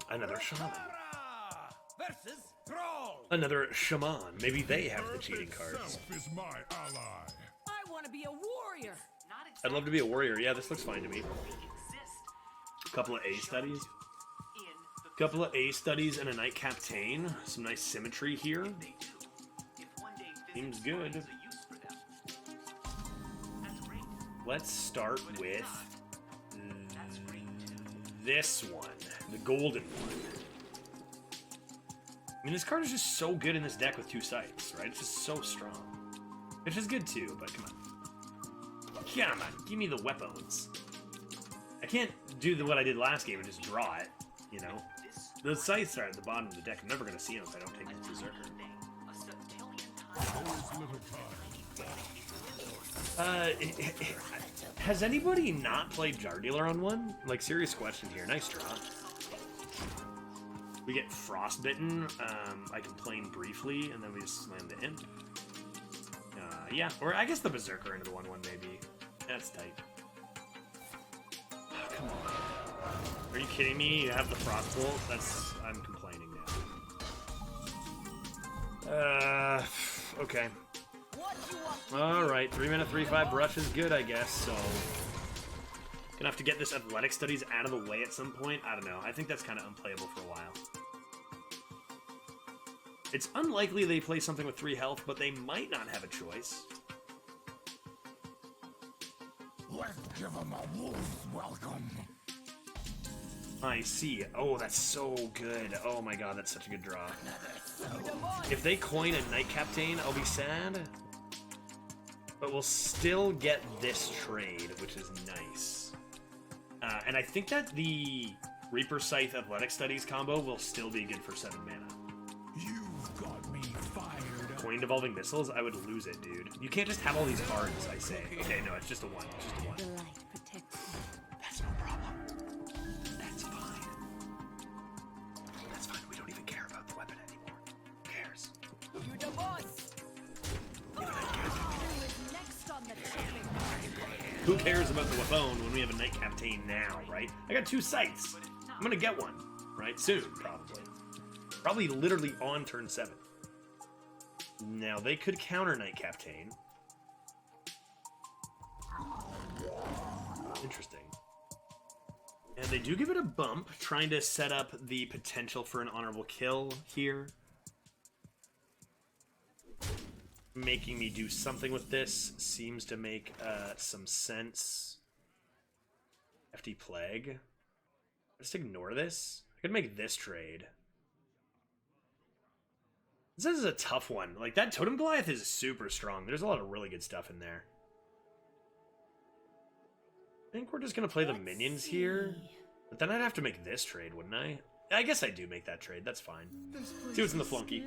Another Shaman. Versus Troll. Another Shaman. Maybe they have the cheating cards. Is my ally. I want to be a warrior. I'd love to be a warrior. Yeah, this looks fine to me. Couple of A studies. Couple of A studies and a Knight Captain. Some nice symmetry here. Seems good. Let's start with this one. The golden one. I mean, this card is just so good in this deck with 2 sights, right? It's just so strong. Which is good too, but come on. Come on, give me the weapons. I can't do what I did last game and just draw it, you know? The scythes are at the bottom of the deck. I'm never going to see them if I don't take this Berserker. Has anybody not played Jar Dealer on one? Like, serious question here. Nice draw. We get Frostbitten. I complain briefly, and then we just slam the Imp. Yeah, or I guess the Berserker into the 1/1 maybe. That's tight. Oh, come on. Are you kidding me? You have the Frostbolt? I'm complaining now. Okay. Alright, 3-mana 3/5 brush is good, I guess, so... Gonna have to get this Athletic Studies out of the way at some point. I don't know. I think that's kind of unplayable for a while. It's unlikely they play something with 3 health, but they might not have a choice. Let's give them a wolf's welcome. I see. Oh, that's so good. Oh my god, that's such a good draw. If they coin a Knight Captain, I'll be sad. But we'll still get this trade, which is nice. And I think that the Reaper Scythe Athletic Studies combo will still be good for 7 mana. You've got me fired. Coin Devolving Missiles? I would lose it, dude. You can't just have all these cards, I say. Okay, no, it's just a 1. It's just a 1. The light protects me. That's no problem. That's fine. That's fine. We don't even care about the weapon anymore. Who cares? You're the boss. Who cares about the weapon when we have a Knight Captain now, right? I got 2 sights. I'm gonna get one, right? Soon, probably. Probably literally on turn 7. Now, they could counter Knight Captain. Interesting. And they do give it a bump, trying to set up the potential for an honorable kill here. Making me do something with this seems to make some sense. FD Plague. Just ignore this. I could make this trade. This is a tough one. Like, that Totem Goliath is super strong. There's a lot of really good stuff in there. I think we're just going to play the minions here. But then I'd have to make this trade, wouldn't I? I guess I do make that trade. That's fine. See what's in the flunky.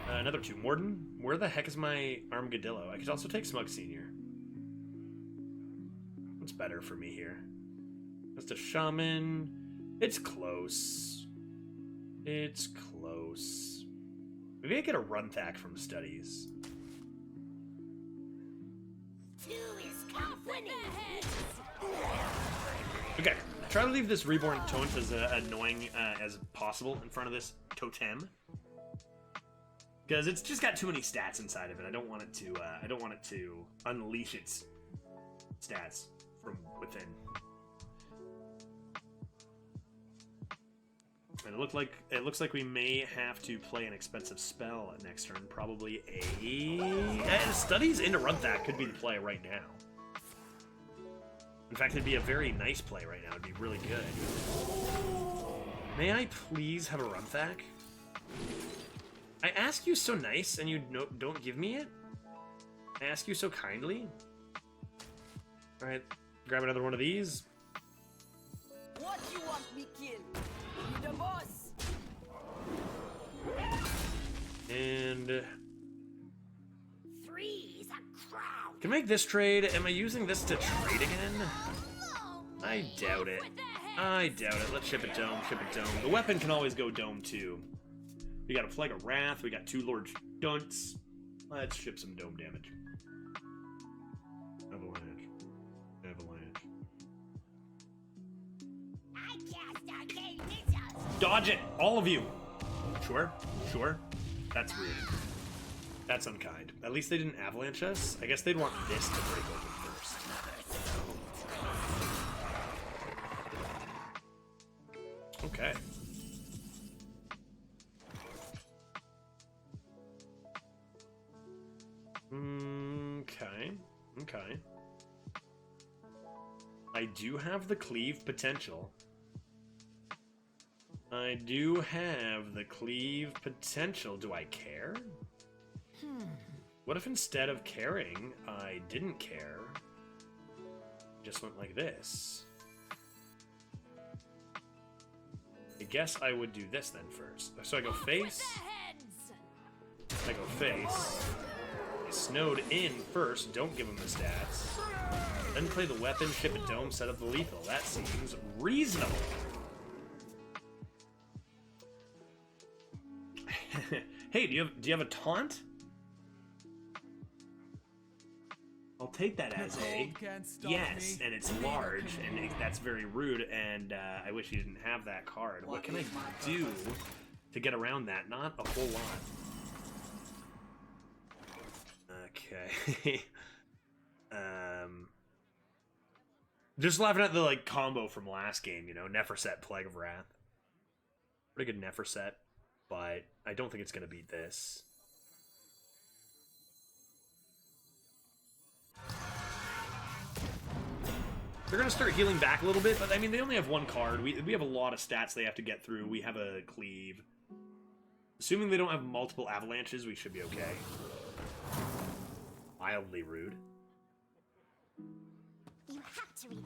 Another 2. Morden. Where the heck is my Armadillo? I could also take Smug Senior. What's better for me here? Just a Shaman. It's close. It's close. Maybe I get a Runthack from Studies. 2 is company. Okay, try to leave this Reborn Taunt as annoying as possible in front of this Totem, because it's just got too many stats inside of it. I don't want it to. I don't want it to unleash its stats from within. And it looks like we may have to play an expensive spell next turn. Probably a Studies into Runthack could be the play right now. In fact, it'd be a very nice play right now. It'd be really good. May I please have a Runthack? I ask you so nice, and you don't give me it? I ask you so kindly? Alright, grab another one of these. What you want me kill? You the boss. And 3 is a crowd. can I make this trade. Am I using this to trade again? I doubt it. I doubt it. Let's ship it dome, ship it dome. The weapon can always go dome too. We got a Flag of Wrath, we got 2 Lord Dunts. Let's ship some dome damage. Avalanche. Avalanche. I cast arcane missiles. Dodge it! All of you! Sure? Sure? That's rude. That's unkind. At least they didn't avalanche us. I guess they'd want this to break open first. Okay. Okay. Okay. I do have the cleave potential. I do have the cleave potential. Do I care? What if instead of caring, I didn't care? Just went like this. I guess I would do this then first. So I go face. I go face. I snowed in first. Don't give him the stats. Then play the weapon, ship a dome, set up the lethal. That seems reasonable. Hey, do you have a taunt? I'll take that as a yes, and it's large, and that's very rude, and I wish you didn't have that card. What can I do to get around that? Not a whole lot. Okay. Just laughing at the like combo from last game, you know, Neferset, Plague of Wrath. Pretty good Neferset, but I don't think it's gonna beat this. They're going to start healing back a little bit, but I mean, they only have 1 card. We have a lot of stats they have to get through. We have a cleave. Assuming they don't have multiple avalanches, we should be okay. Mildly rude.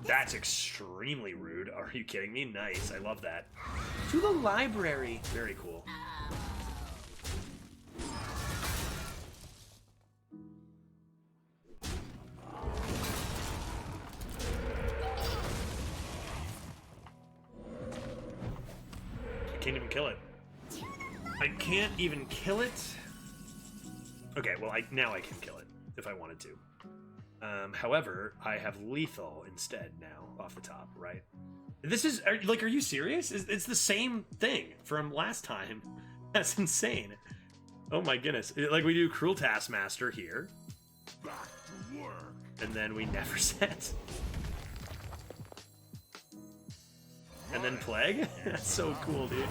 That's extremely rude. Are you kidding me? Nice. I love that. To the library. Very cool. Can't even kill it. I can't even kill it. Okay, well, now I can kill it if I wanted to. However, I have lethal instead now off the top, right? This is are you serious? It's the same thing from last time. That's insane. Oh my goodness! Like we do Cruel Taskmaster here, Back to work. and then we never set. And then Plague? That's so cool, dude.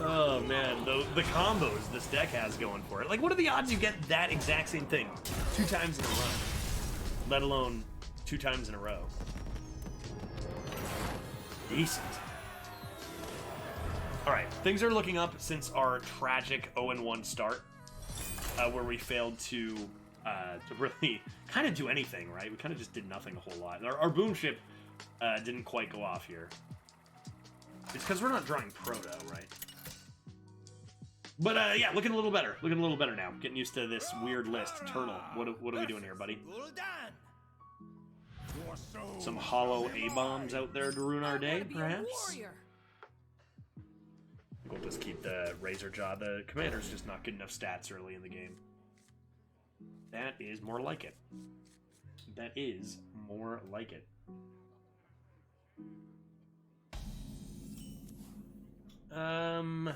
Oh man, the combos this deck has going for it. Like, what are the odds you get that exact same thing 2 times in a row? Let alone 2 times in a row. Decent. Alright, things are looking up since our tragic 0-1 start, where we failed to really kind of do anything, right? We kind of just did nothing a whole lot. Our boom ship didn't quite go off here. It's because we're not drawing proto, right? But yeah, looking a little better. Looking a little better now. Getting used to this weird list. Turtle, what are we doing here, buddy? Some hollow A-bombs out there to ruin our day, perhaps? We'll just keep the Razor Jaw. The commander's just not good enough stats early in the game. That is more like it. That is more like it. Yeah,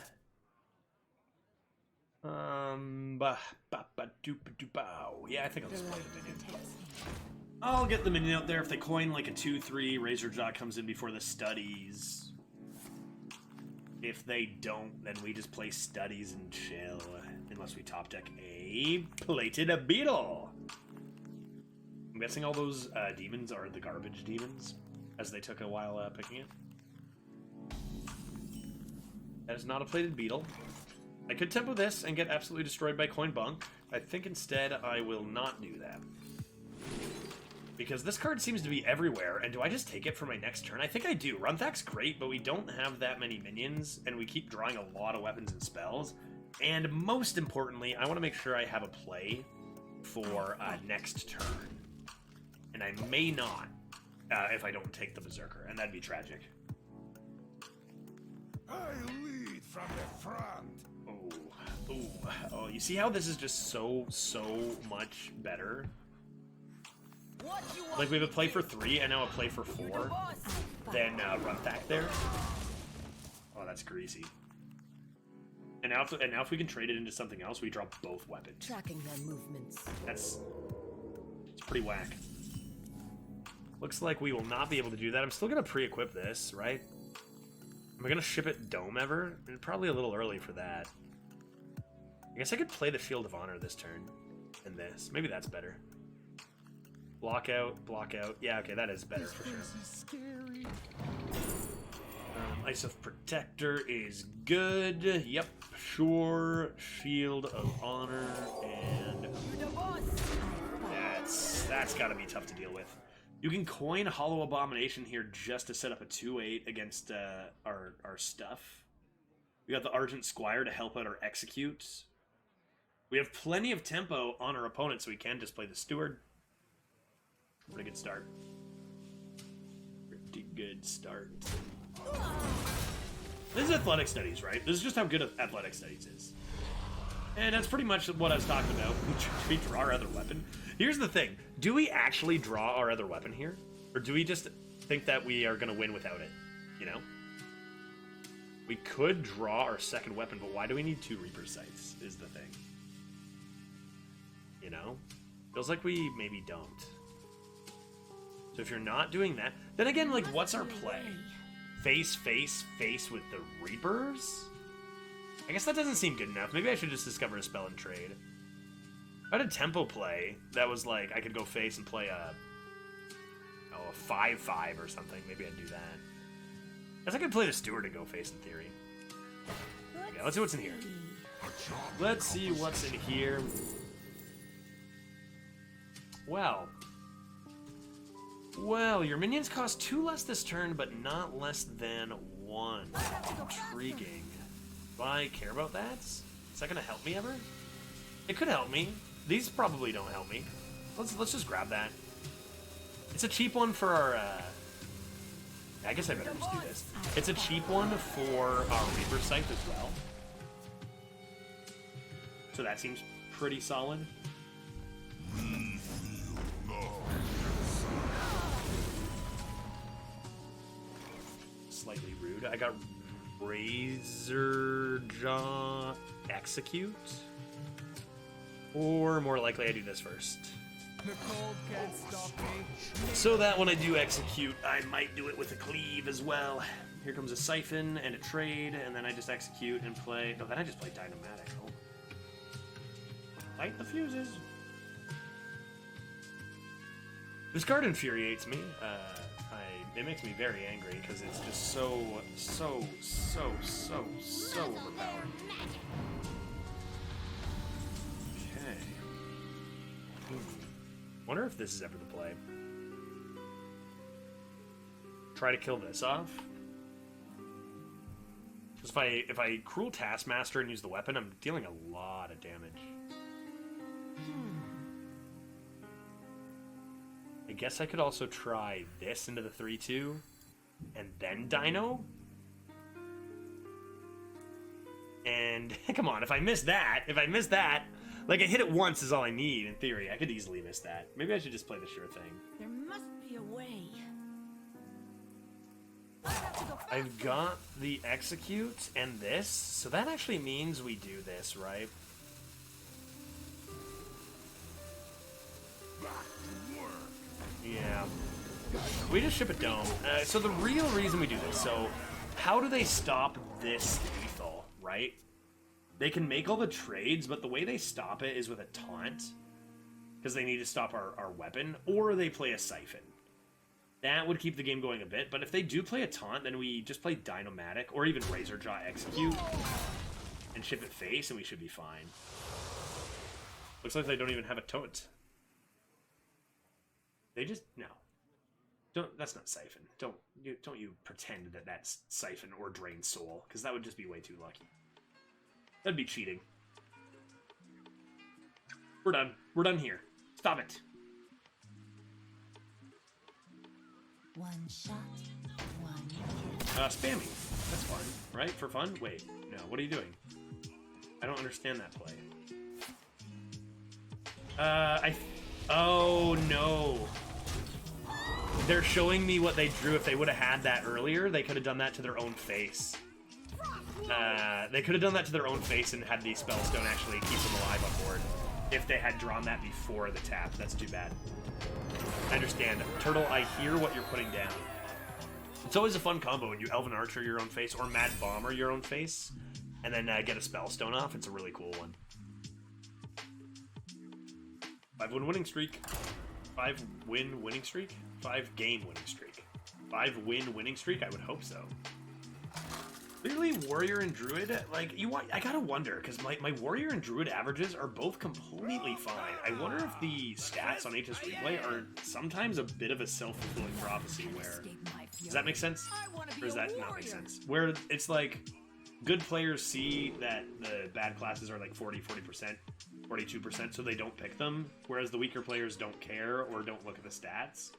I think I'll just play the minion. I'll get the minion out there. If they coin like a 2-3, Razor Jaw comes in before the studies. If they don't, then we just play studies and chill. Unless we top deck a plated beetle. I'm guessing all those demons are the garbage demons, as they took a while picking it. That is not a plated beetle. I could tempo this and get absolutely destroyed by coin bunk. I think instead I will not do that. Because this card seems to be everywhere, and do I just take it for my next turn? I think I do. Runthak's great, but we don't have that many minions, and we keep drawing a lot of weapons and spells. And most importantly, I want to make sure I have a play for next turn. And I may not if I don't take the Berserker, and that'd be tragic. I lead from the front. Oh, you see how this is just so much better? Like we have a play for 3 and now a play for 4. Then Runthak there. Oh, that's greasy. And now if we can trade it into something else, we drop both weapons. Tracking their movements. It's pretty whack. Looks like we will not be able to do that. I'm still gonna pre-equip this, right? Am I gonna ship it Dome ever? Probably a little early for that. I guess I could play the Shield of Honor this turn. And this. Maybe that's better. Block out, block out. Yeah, okay, that is better for sure. Scary. Ice of Protector is good. Yep, sure. Shield of Honor, and that's got to be tough to deal with. You can coin Hollow Abomination here just to set up a 2/8 against our stuff. We got the Argent Squire to help out our execute. We have plenty of tempo on our opponent, so we can just play the Steward. Pretty good start. Pretty good start. This is athletic studies, right? This is just how good athletic studies is. And that's pretty much what I was talking about. We draw our other weapon. Here's the thing. Do we actually draw our other weapon here? Or do we just think that we are going to win without it? You know? We could draw our second weapon, but why do we need 2 Reaper Sights is the thing. You know? Feels like we maybe don't. So if you're not doing that, then again, like, what's our play? Face with the Reapers? I guess that doesn't seem good enough. Maybe I should just discover a spell and trade. If I had a tempo play that was like, I could go face and play a 5/5 or something. Maybe I'd do that. I guess I could play the Steward and go face in theory. Okay, let's see what's in here. Let's see what's in here. Well, your minions cost 2 less this turn, but not less than 1. Intriguing. Do I care about that? Is that gonna help me ever? It could help me. These probably don't help me. Let's just grab that. It's a cheap one for our. I guess I better just do this. It's a cheap one for our Reaper Sight as well. So that seems pretty solid. Slightly rude. I got Razor Jaw Execute. Or more likely I do this first. The cold can't stop me. So that when I do execute, I might do it with a cleave as well. Here comes a Siphon and a trade, and then I just execute and play. No, then I just play Dynamatic. Oh. Light the fuses. This card infuriates me. It makes me very angry because it's just so overpowered. Okay. Wonder if this is ever the play. Try to kill this off. Because if I Cruel Taskmaster and use the weapon, I'm dealing a lot of damage. I guess I could also try this into the 3-2 and then Dino. And come on, if I miss that, like I hit it once is all I need in theory. I could easily miss that. Maybe I should just play the sure thing. There must be a way. I've got the execute and this, so that actually means we do this, right? Yeah. We just ship a dome. So the real reason we do this, so how do they stop this lethal, right? They can make all the trades, but the way they stop it is with a taunt, because they need to stop our weapon, or they play a siphon. That would keep the game going a bit, but if they do play a taunt, then we just play Dinomatic, or even Razor Jaw Execute, and ship it face, and we should be fine. Looks like they don't even have a taunt. They just, no. That's not Siphon. Don't you pretend that that's Siphon or Drain Soul, because that would just be way too lucky. That'd be cheating. We're done. We're done here. Stop it. One shot, one kill. Spamming. That's fun, right? For fun? Wait, no. What are you doing? I don't understand that play. Oh, no. They're showing me what they drew. If they would have had that earlier, they could have done that to their own face. They could have done that to their own face and had the Spellstone actually keep them alive on board. If they had drawn that before the tap. That's too bad. I understand. Turtle, I hear what you're putting down. It's always a fun combo when you Elven Archer your own face or Mad Bomber your own face, and then get a Spellstone off. It's a really cool one. 5-win winning streak. 5-win winning streak? 5-game winning streak. 5-win winning streak? I would hope so. Clearly, Warrior and Druid, like, I gotta wonder, because my Warrior and Druid averages are both completely fine. I wonder if the stats on HS Replay are sometimes a bit of a self-fulfilling prophecy where... Does that make sense? Or does that not make sense? Where it's like, good players see that the bad classes are like 40%, 42%, so they don't pick them, whereas the weaker players don't care or don't look at the stats,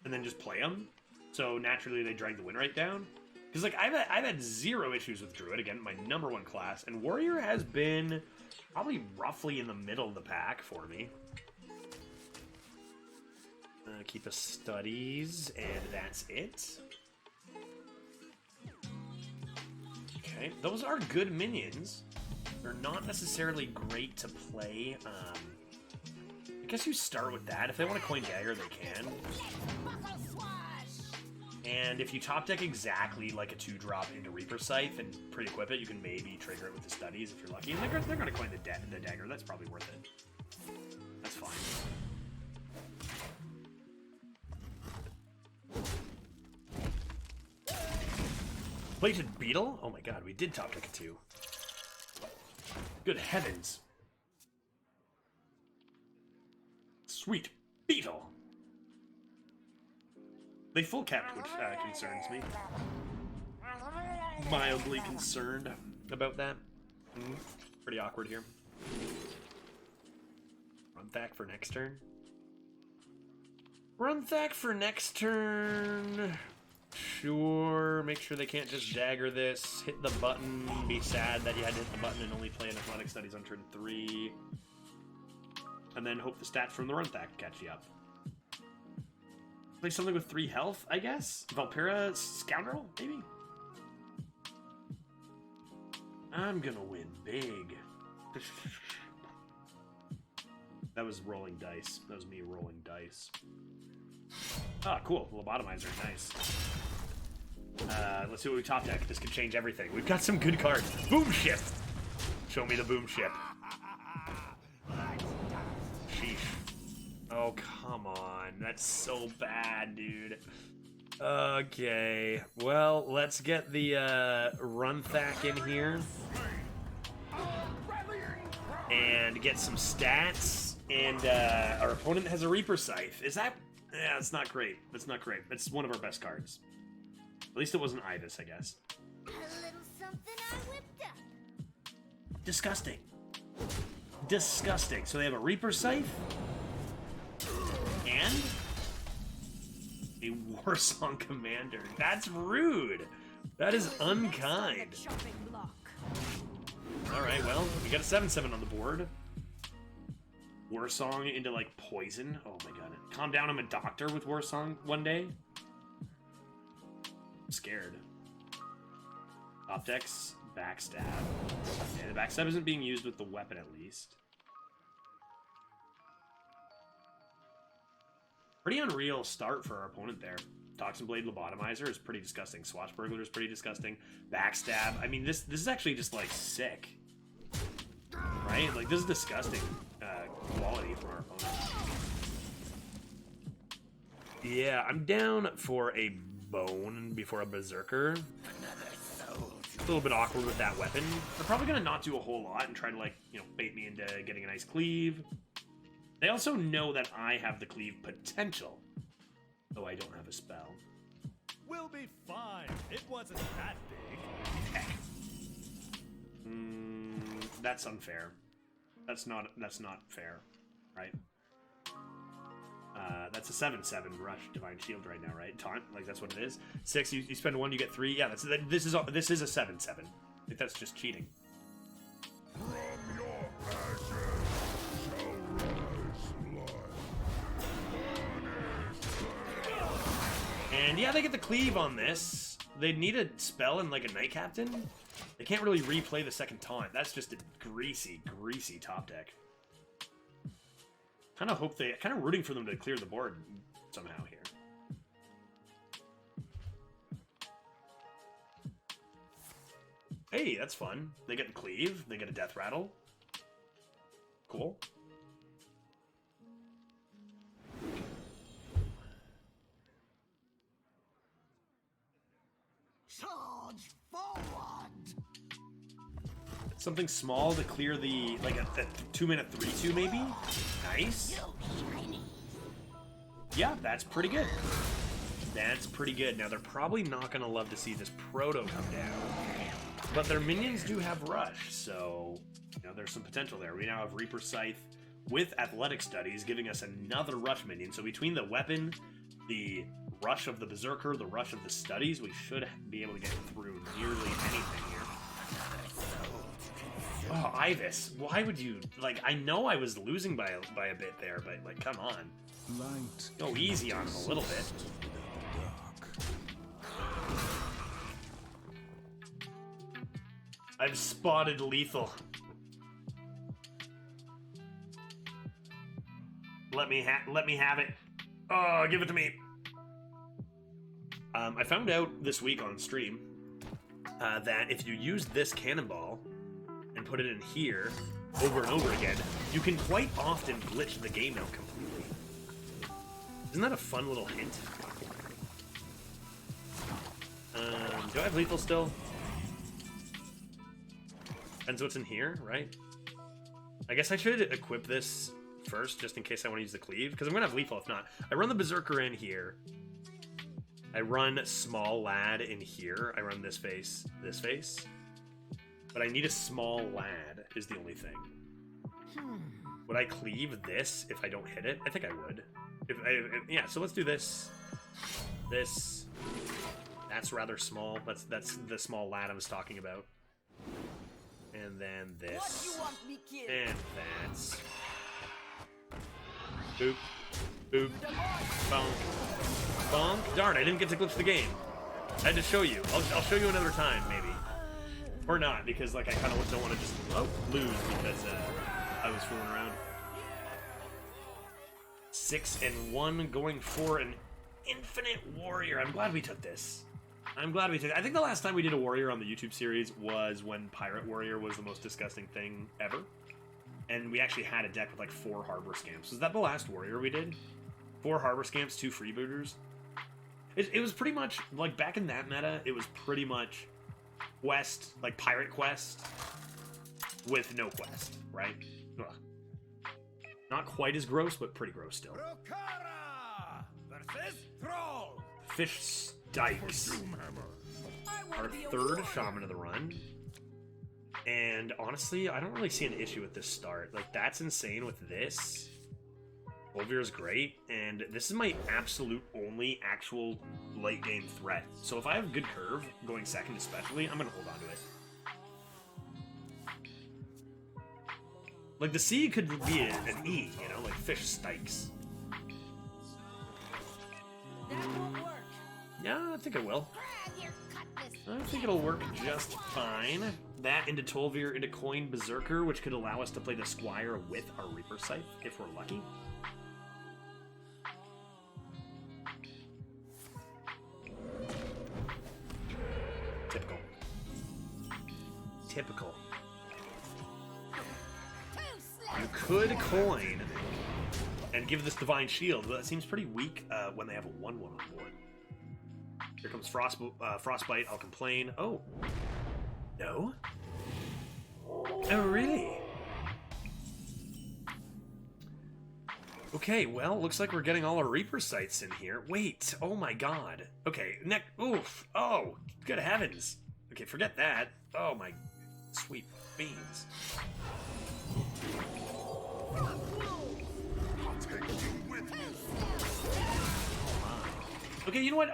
and then just play them. So naturally, they drag the win rate down. Because like I've had zero issues with Druid, again, my #1 class, and Warrior has been probably roughly in the middle of the pack for me. Keep us studies, and that's it. Okay, those are good minions. They're not necessarily great to play. I guess you start with that. If they want to coin dagger, they can. And if you top deck exactly like a 2-drop into Reaper Scythe and pre-equip it, you can maybe trigger it with the studies if you're lucky. And they're going to coin the dagger. That's probably worth it. That's fine. Plated Beetle? Oh my god, we did top deck a 2. Good heavens. Sweet Beetle. They full capped, which concerns me. Mildly concerned about that. Pretty awkward here. Run Thack for next turn. Run Thack for next turn. Sure. Make sure they can't just dagger this. Hit the button. Be sad that you had to hit the button and only play an Athletic Studies on turn 3. And then hope the stats from the Run Thack catch you up. Play something with 3 health, I guess? Valpera Scoundrel, maybe? I'm gonna win big. That was rolling dice. That was me rolling dice. Ah, cool. Lobotomizer, nice. Let's see what we top deck. This could change everything. We've got some good cards. Boom Ship! Show me the Boom Ship. Sheesh. Oh, come on. That's so bad, dude. Okay, well, let's get the Runthack in here and get some stats. And our opponent has a Reaper Scythe. Is that? Yeah, it's not great. That's not great. It's one of our best cards. At least it wasn't Ibis, I guess. A little something I whipped up. Disgusting. Disgusting. So they have a Reaper Scythe and a Warsong Commander. That's rude. That is unkind. Alright, well, we got a 7/7 on the board. Warsong into, like, poison. Oh my god. Calm down, I'm a doctor with Warsong one day. I'm scared. Optics, backstab. Yeah, the backstab isn't being used with the weapon, at least. Pretty unreal start for our opponent there. Toxin Blade Lobotomizer is pretty disgusting. Swashbuckler is pretty disgusting. Backstab. I mean, this is actually just, like, sick. Right? Like, this is disgusting quality from our opponent. Yeah, I'm down for a bone before a berserker. A little bit awkward with that weapon. They're probably going to not do a whole lot and try to, like, you know, bait me into getting a nice cleave. They also know that I have the cleave potential, though I don't have a spell. We'll be fine. It wasn't that big. Heck. That's unfair. That's not fair, right? That's a 7/7 rush Divine Shield right now, right? Taunt, like that's what it is. 6, you spend 1, you get 3. Yeah, this is a 7/7. Like that's just cheating. From your ashes shall rise blood. And yeah, they get the cleave on this. They need a spell and like a Knight Captain. They can't really replay the second taunt. That's just a greasy, greasy top deck. Kind of rooting for them to clear the board somehow here. Hey, that's fun. They get the cleave. They get a death rattle. Cool. Charge forward! Something small to clear the, like a 2-mana 3/2 maybe? Nice. Yeah, that's pretty good. That's pretty good. Now, they're probably not going to love to see this Proto come down. But their minions do have Rush, so, you know, there's some potential there. We now have Reaper Scythe with Athletic Studies, giving us another Rush minion. So between the weapon, the Rush of the Berserker, the Rush of the Studies, we should be able to get through nearly anything here. Oh, Ibis, why would you, like, I know I was losing by a bit there, but, like, come on. Light. Go easy on him a little bit. I've spotted lethal. Let me have it. Oh, give it to me. I found out this week on stream that if you use this cannonball and put it in here over and over again, you can quite often glitch the game out completely. Isn't that a fun little hint? Do I have lethal still? Depends what's in here, right? I guess I should equip this first, just in case I want to use the cleave, because I'm going to have lethal if not. I run the Berserker in here. I run Small Lad in here. I run this face. But I need a Small Lad, is the only thing. Would I cleave this if I don't hit it? I think I would. Yeah, so let's do this. This. That's rather small. That's the Small Lad I was talking about. And then this. What you want me killed? And that's. Boop. Boop. Bonk. Bonk. Darn, I didn't get to glitch the game. I had to show you. I'll show you another time, maybe. Or not, because like I kind of don't want to just lose because I was fooling around. 6-1, going for an Infinite Warrior. I'm glad we took this. I think the last time we did a Warrior on the YouTube series was when Pirate Warrior was the most disgusting thing ever. And we actually had a deck with like 4 Harbor Scamps. Was that the last Warrior we did? 4 Harbor Scamps, 2 Freebooters? It was pretty much, like, back in that meta, it was pretty much quest, like pirate quest, with no quest, right? Ugh. Not quite as gross, but pretty gross still. Rokara versus Troll. Fish Stikes, our third shaman of the run. And honestly, I don't really see an issue with this start. Like, that's insane with this. Volvir is great, and this is my absolute only actual late game threat. So if I have a good curve, going second especially, I'm going to hold on to it. Like, the C could be an E, you know, like Fish Stikes. That won't work. Yeah, I think it will. Grab your cutlass. I think it'll work just fine. That into Tolvir into Coin Berserker, which could allow us to play the Squire with our Reaper Scythe, if we're lucky. Typical. Typical. You could coin and give this Divine Shield, but that seems pretty weak when they have a 1-1 on board. Here comes Frostbite, I'll complain. Oh. No? Oh, really? Okay, well, looks like we're getting all our Reaper Sights in here. Wait, oh my god. Okay, oof. Oh, good heavens. Okay, forget that. Oh my sweet beans. Okay, you know what?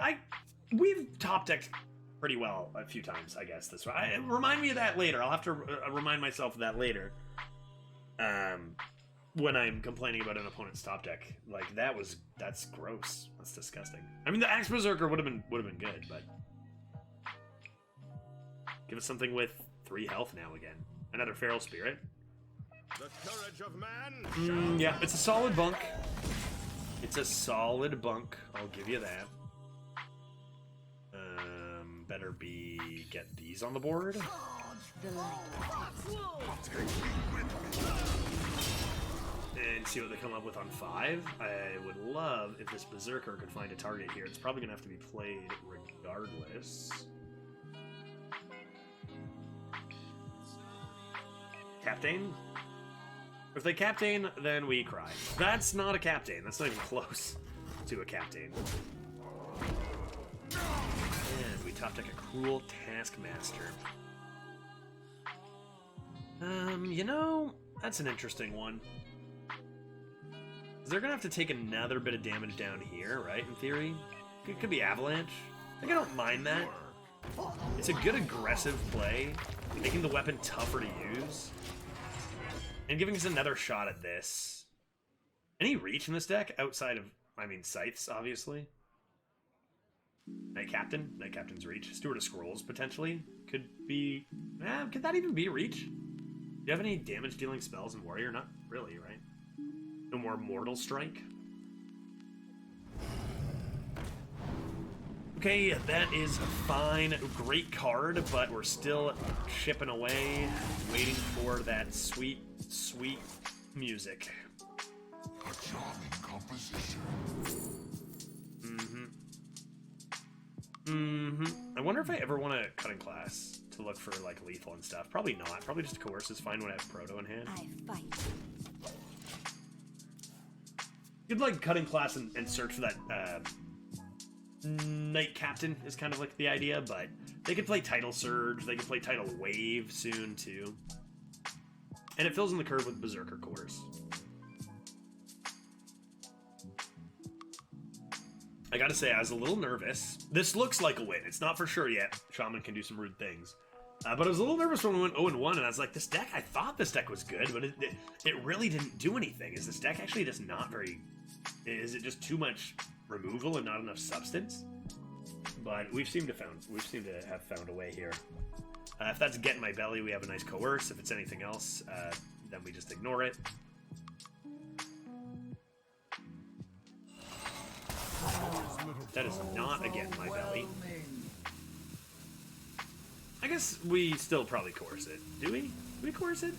We've top decked pretty well a few times, I guess. This remind me of that later. I'll have to remind myself of that later. When I'm complaining about an opponent's top deck, like that's gross. That's disgusting. I mean, the Axe Berserker would have been good, but give us something with 3 health now again. Another Feral Spirit. The courage of man. Yeah, it's a solid bunk. It's a solid bunk. I'll give you that. Better be get these on the board. And see what they come up with on 5. I would love if this Berserker could find a target here. It's probably going to have to be played regardless. Captain? If they Captain, then we cry. That's not a Captain. That's not even close to a Captain. And we top deck a Cruel Taskmaster. You know, that's an interesting one. They're gonna have to take another bit of damage down here, right? In theory, it could be Avalanche. I think I don't mind that. It's a good aggressive play, making the weapon tougher to use, and giving us another shot at this. Any reach in this deck outside of, I mean, Scythes, obviously. Knight Captain's reach. Steward of Scrolls, potentially. Could be... could that even be reach? Do you have any damage-dealing spells in Warrior? Not really, right? No more Mortal Strike? Okay, that is fine. Great card, but we're still chipping away, waiting for that sweet, sweet music. A charming composition. I wonder if I ever want a cutting class to look for, like, lethal and stuff. Probably not. Probably just coerce is fine when I have proto in hand. I fight. You'd like cutting class and search for that Knight Captain is kind of like the idea, but they could play Tidal Surge, they could play Tidal Wave soon too. And it fills in the curve with Berserker Course. I gotta say, I was a little nervous. This looks like a win. It's not for sure yet. Shaman can do some rude things. But I was a little nervous when we went 0-1, and I was like, this deck, I thought this deck was good, but it really didn't do anything. Is this deck actually just not very... Is it just too much removal and not enough substance? But we seem to have found a way here. If that's Get in My Belly, we have a nice Coerce. If it's anything else, then we just ignore it. That is not a Get in My Belly. I guess we still probably coerce it. Do we? Do we coerce it?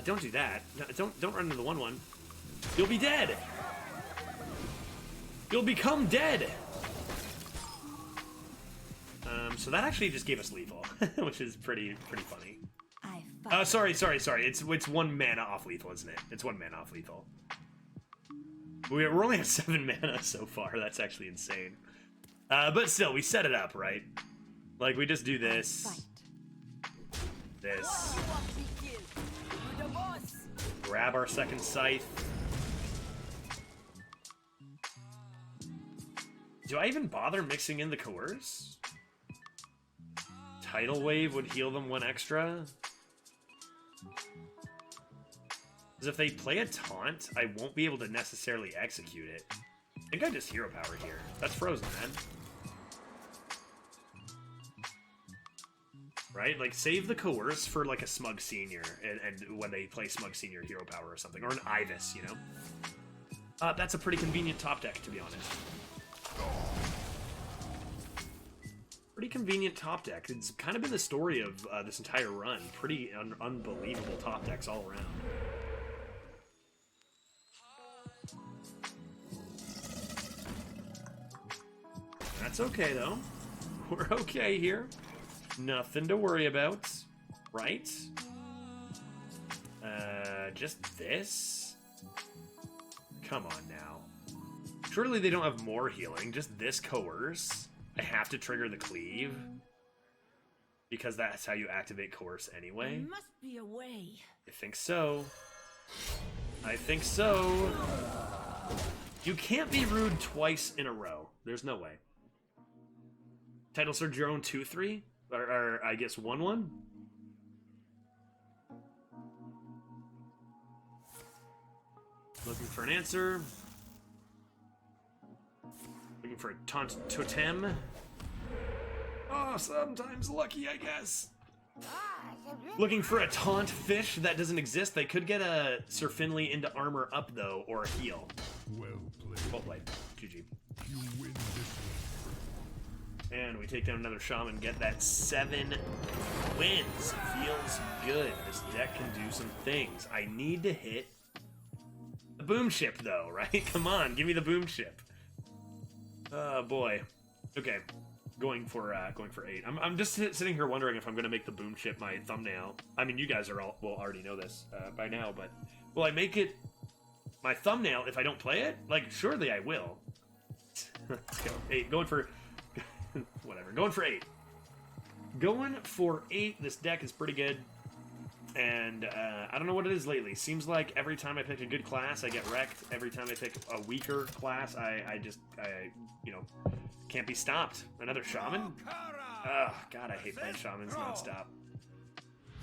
Don't do that. Don't run into the 1-1. You'll be dead. You'll become dead. So that actually just gave us lethal, which is pretty funny. I Sorry. It's 1 mana off lethal, isn't it? It's 1 mana off lethal. We're only at 7 mana so far. That's actually insane. But still, we set it up, right? Like, we just do this. This. You want me killed? You the boss. Grab our second scythe. Do I even bother mixing in the coerce? Tidal Wave would heal them 1 extra. Because if they play a taunt, I won't be able to necessarily execute it. I think I just hero power here. That's frozen, man. Right? Like, save the coerce for, like, a Smug Senior, and when they play Smug Senior hero power or something. Or an Ibis, you know? That's a pretty convenient top deck, to be honest. Pretty convenient top deck. It's kind of been the story of this entire run. Pretty unbelievable top decks all around. That's okay, though. We're okay here. Nothing to worry about, right? Just this? Come on now. Surely they don't have more healing, just this coerce. I have to trigger the cleave. Because that's how you activate coerce anyway. There must be a way. I think so. I think so. You can't be rude twice in a row. There's no way. Title Surge your own 2-3? Or I guess 1-1? Looking for an answer. Looking for a taunt totem. Oh, sometimes lucky, I guess. Looking for a taunt fish that doesn't exist. They could get a Sir Finley into armor up, though, or a heal. Well played. Well played. GG. You win this And we take down another shaman, get that 7 wins. Feels good. This deck can do some things. I need to hit the boom ship, though, right? Come on, give me the boom ship. Oh boy. Okay, going for 8. I'm just sitting here wondering if I'm going to make the boom ship my thumbnail. I mean, you guys will already know this by now, but will I make it my thumbnail if I don't play it? Like, surely I will. Let's go. 8. Going for. Whatever. Going for 8. Going for 8. This deck is pretty good. And I don't know what it is lately. Seems like every time I pick a good class, I get wrecked. Every time I pick a weaker class, I you know, can't be stopped. Another shaman? Ugh, God, I hate playing shamans nonstop.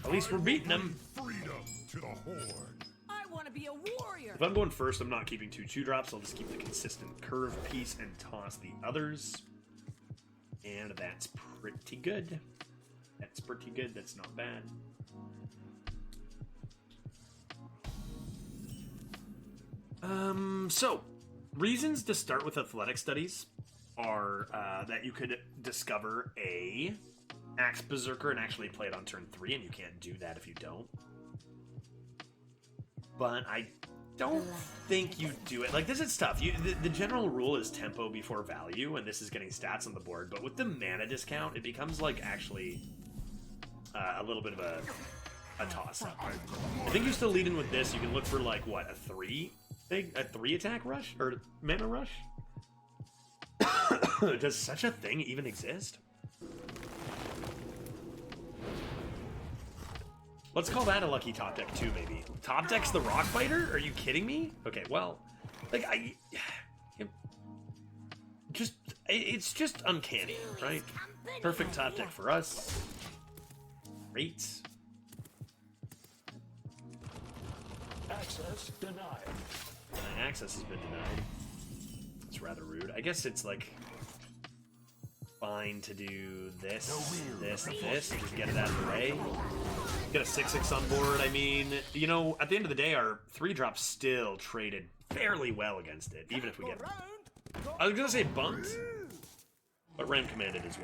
At least we're beating them. freedom to the horde. I want to be a warrior. If I'm going first, I'm not keeping 2 2-drops. I'll just keep the consistent curve piece and toss the others. And that's pretty good. That's pretty good. That's not bad. So, reasons to start with athletic studies are that you could discover a Axe Berserker and actually play it on turn 3, and you can't do that if you don't. But I don't think you do it. Like, this is tough. The general rule is tempo before value, and this is getting stats on the board. But with the mana discount, it becomes, like, actually a little bit of a toss-up. I think you still lead in with this. You can look for, like, what, a 3 attack rush? Or mana rush? Does such a thing even exist? Let's call that a lucky top deck too, maybe. Top deck's the Rock Fighter? Are you kidding me? Okay, well, like, it's just uncanny, right? Perfect top deck for us. Great. Access denied. My access has been denied. It's rather rude. I guess it's like fine to do this, this, and this, and just get it out of the way. Get a 6/6 on board. I mean, you know, at the end of the day, our 3-drop still traded fairly well against it, even if we get. I was gonna say bumped, but ran commanded as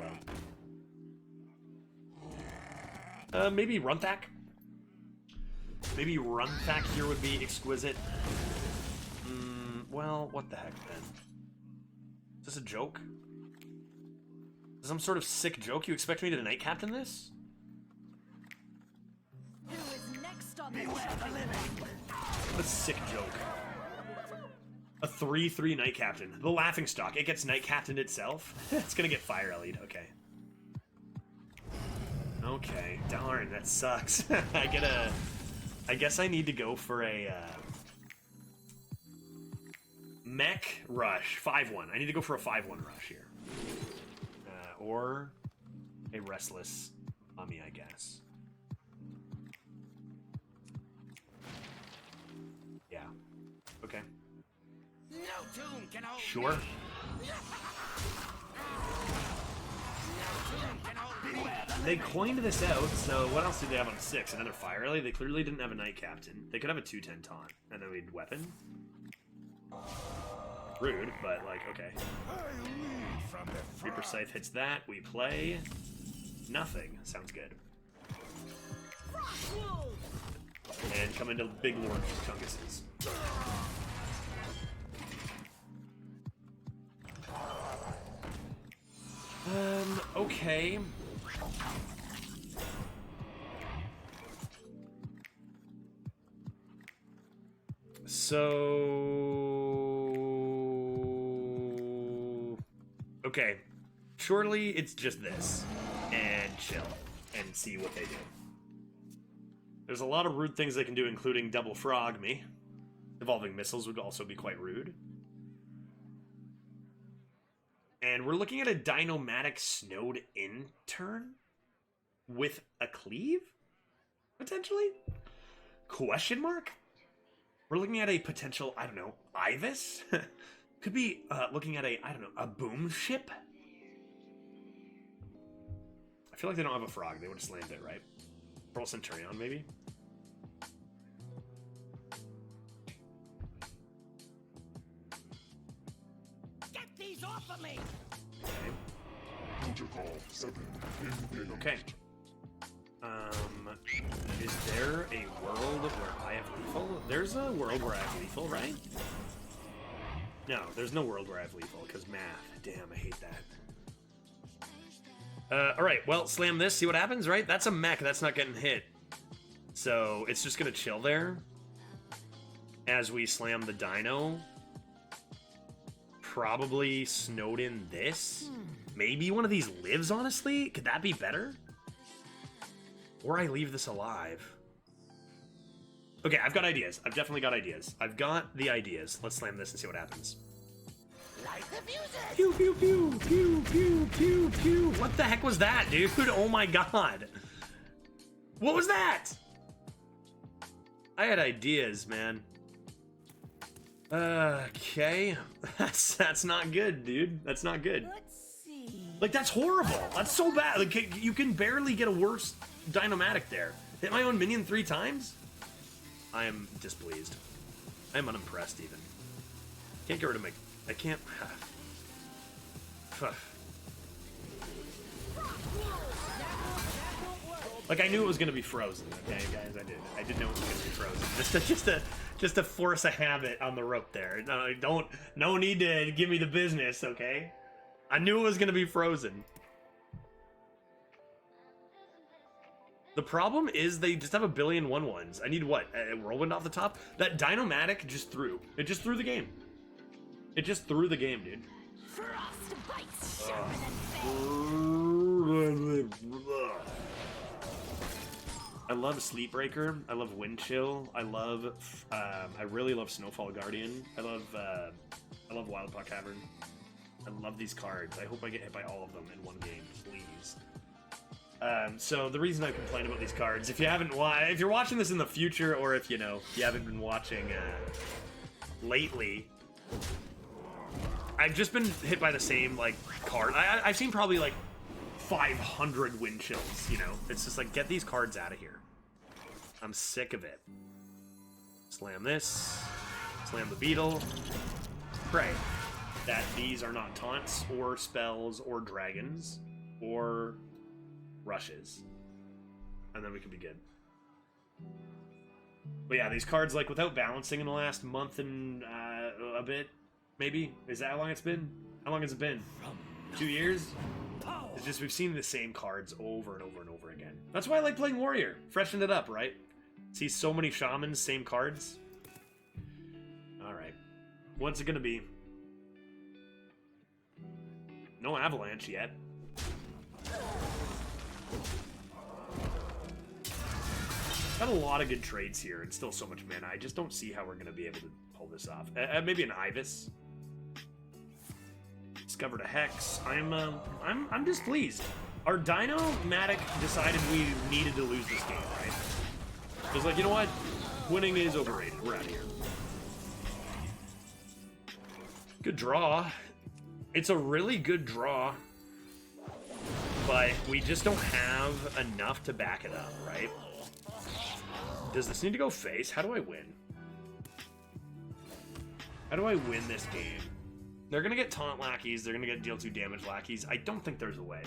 well. Maybe Runthak. Maybe Runthak here would be exquisite. Well, what the heck then? Is this a joke? Some sort of sick joke? You expect me to Night Captain this? Who is next on the Beware the living. What a sick joke. A 3/3 Night Captain. The Laughing Stock. It gets Night Captained itself. It's gonna get Fire Elite. Okay. Okay. Darn, that sucks. I guess I need to go for a mech rush. 5-1. I need to go for a 5-1 rush here. Or a Restless Mummy, I guess. Yeah. Okay. No tomb can hold Sure. me. No tomb can hold me. Beware the They coined this out, so what else did they have on 6? Another Fire Ellie? They clearly didn't have a Night Captain. They could have a 2/10 taunt, and then we'd weapon. Rude, but like, okay. from the Reaper Scythe hits that, we play. Nothing. Sounds good. And come into Big Lord Chunguses. Okay. So... Okay. Surely it's just this. And chill. And see what they do. There's a lot of rude things they can do, including double frog me. Evolving missiles would also be quite rude. And we're looking at a Dinomatic Snowed Intern with a cleave? Potentially? Question mark? We're looking at a potential, I don't know, Ibis? Could be looking at a, I don't know, a boom ship? I feel like they don't have a frog. They would have slammed it, right? Pearl Centurion, maybe? Get these off of me! Okay. Is there a world where I have lethal? There's a world where I have lethal, right? No, there's no world where I have lethal, because math. Damn, I hate that. Alright, well, slam this, see what happens, right? That's a mech, that's not getting hit. So, it's just gonna chill there. As we slam the dino. Probably snowed in this. Maybe one of these lives, honestly? Could that be better? Or I leave this alive. Okay, I've got ideas. I've definitely got ideas. I've got the ideas. Let's slam this and see what happens. Like the music. Pew, pew, pew, pew, pew, pew, pew. What the heck was that, dude? Oh my god. What was that? I had ideas, man. Okay. That's not good, dude. That's not good. Let's see. Like, that's horrible. That's so bad. Like, you can barely get a worse Dinomatic there. Hit my own minion 3 times? I am displeased. I am unimpressed, even. Can't get rid of my... I can't... Like, I knew it was going to be frozen, okay, guys? I did know it was going to be frozen. Just to force a habit on the rope there. No need to give me the business, okay? I knew it was going to be frozen. The problem is they just have a billion 1/1s. I need what? A whirlwind off the top? That Dinomatic just threw. It just threw the game. It just threw the game, dude. Frost bites sharper I love Sleepbreaker. I love Wind Chill. I really love Snowfall Guardian. I love Wildpaw Cavern. I love these cards. I hope I get hit by all of them in one game, please. So the reason I complain about these cards, if you're watching this in the future, or if you haven't been watching lately, I've just been hit by the same card. I've seen probably 500 Wind Chills. It's just get these cards out of here. I'm sick of it. Slam this. Slam the beetle. Pray that these are not taunts or spells or dragons or rushes, and then we can be good. But yeah, these cards without balancing in the last month and a bit, maybe. Is that how long it's been? How long has it been? 2 years? It's just we've seen the same cards over and over and over again. That's why I like playing Warrior. Freshened it up, right? See so many Shamans, same cards. Alright. What's it gonna be? No Avalanche yet. Got a lot of good trades here and still so much mana. I just don't see how we're gonna be able to pull this off. Maybe an Ibis. Discovered a Hex. I'm displeased. Our Dino-Matic decided we needed to lose this game, right? It was like, you know what? Winning is overrated. We're out of here. Good draw. It's a really good draw. But we just don't have enough to back it up, right? Does this need to go face? How do I win? How do I win this game? They're gonna get taunt lackeys. They're gonna get deal 2 damage lackeys. I don't think there's a way.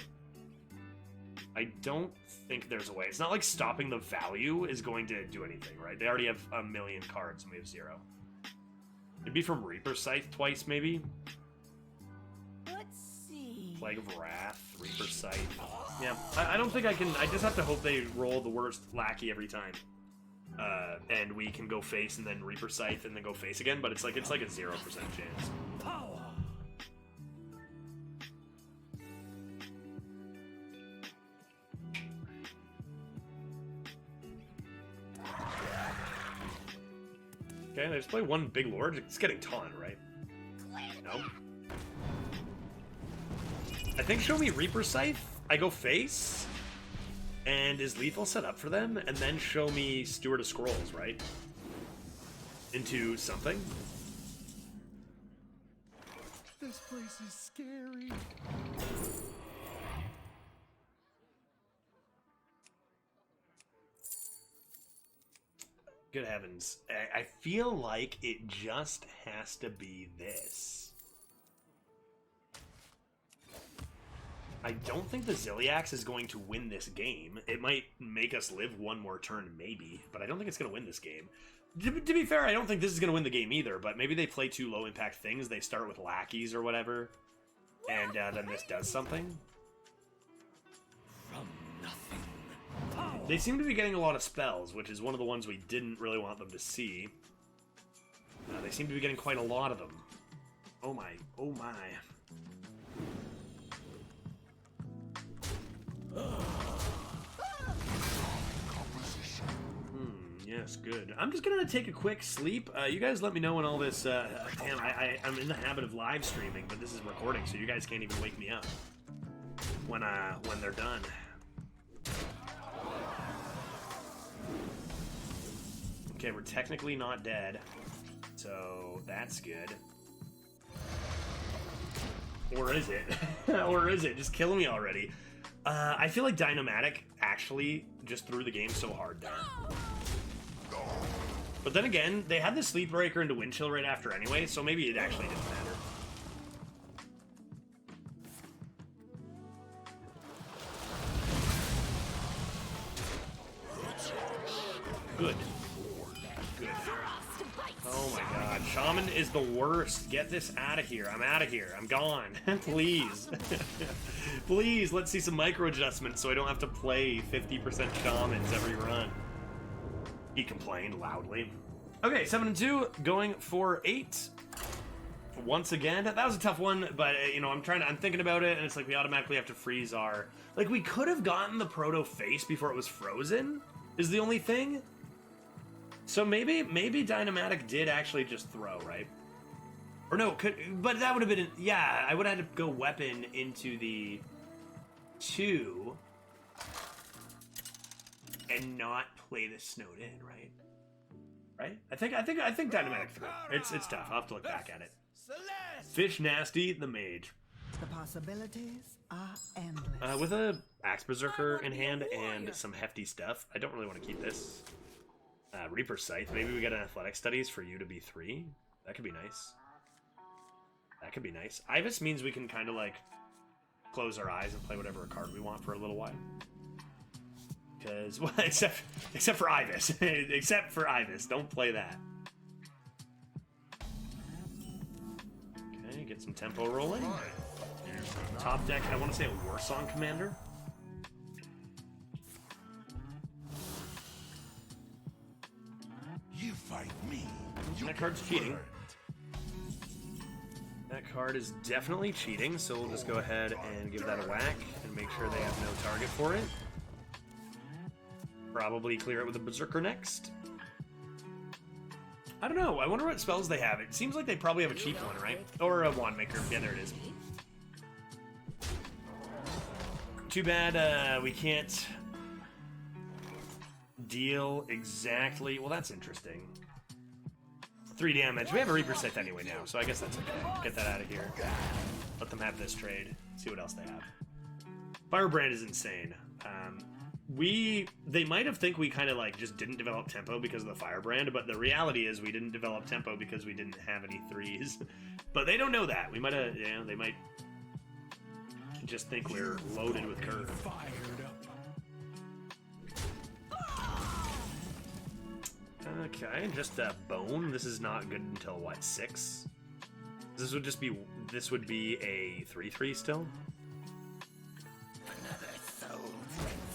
I don't think there's a way. It's not like stopping the value is going to do anything, right? They already have a million cards and we have 0. It'd be from Reaper Scythe twice, maybe? Let's see. Plague of Wrath, Reaper Scythe. Yeah, I don't think I can... I just have to hope they roll the worst lackey every time. And we can go face and then Reaper Scythe and then go face again, but it's like a 0% chance. Power. Okay, they just play one big lord. It's getting taunt, right? No. I think show me Reaper Scythe. I go face. And is lethal set up for them? And then show me Steward of Scrolls, right? Into something. This place is scary. Good heavens. I feel like it just has to be this. I don't think the Ziliax is going to win this game. It might make us live one more turn, maybe, but I don't think it's going to win this game. To be fair, I don't think this is going to win the game either, but maybe they play 2 low-impact things. They start with lackeys or whatever, and then this does something. From nothing. They seem to be getting a lot of spells, which is one of the ones we didn't really want them to see. They seem to be getting quite a lot of them. Oh my, oh my. Yes, good. I'm just gonna take a quick sleep. You guys let me know when all this... damn, I'm in the habit of live streaming, but this is recording, so you guys can't even wake me up when they're done. Okay, we're technically not dead, so that's good. Or is it? Or is it? Just kill me already. I feel like Dino-Matic actually just threw the game so hard there. But then again, they had the Sleep Breaker into Wind Chill right after anyway, so maybe it actually didn't matter. Good. Good. Oh my god. Shaman is the worst. Get this out of here. I'm out of here. I'm gone. Please. Please, let's see some micro adjustments so I don't have to play 50% Shamans every run. He complained loudly. Okay, 7-2, going for 8. Once again, that was a tough one, but you know, I'm thinking about it, and it's like we automatically have to freeze our... Like, we could have gotten the proto face before it was frozen, is the only thing. So maybe Dino-Matic did actually just throw, right? Or no, but that would have been... Yeah, I would have had to go weapon into the 2 and not play the snowed in, right? Right? I think Dino-Matic threw. It's tough. I'll have to look back at it. Fish Nasty, the mage. The possibilities are endless. With a Axe Berserker in hand and some hefty stuff, I don't really want to keep this. Reaper Scythe. Maybe we get an Athletic Studies for you to be 3. That could be nice. That could be nice. Ibis means we can kind of like close our eyes and play whatever card we want for a little while. Because, well, except for Ibis. Except for Ibis. Don't play that. Okay, get some tempo rolling. Top deck, I want to say a Warsong Commander. You fight me. That card's cheating. That card is definitely cheating, so we'll just go ahead and give that a whack and make sure they have no target for it. Probably clear it with a Berserker next. I don't know. I wonder what spells they have. It seems like they probably have a cheap one, right? Or a Wand Maker. Yeah, there it is. Too bad we can't deal exactly... Well, that's interesting. 3 damage. We have a Reaper Scythe anyway now, so I guess that's okay. Get that out of here. Let them have this trade. See what else they have. Firebrand is insane. They might have think we kind of like just didn't develop tempo because of the Firebrand, but the reality is we didn't develop tempo because we didn't have any 3s. But they don't know that. We might have, they might just think we're loaded with curve. Okay, just a bone. This is not good until what, 6? This would be a 3/3 still.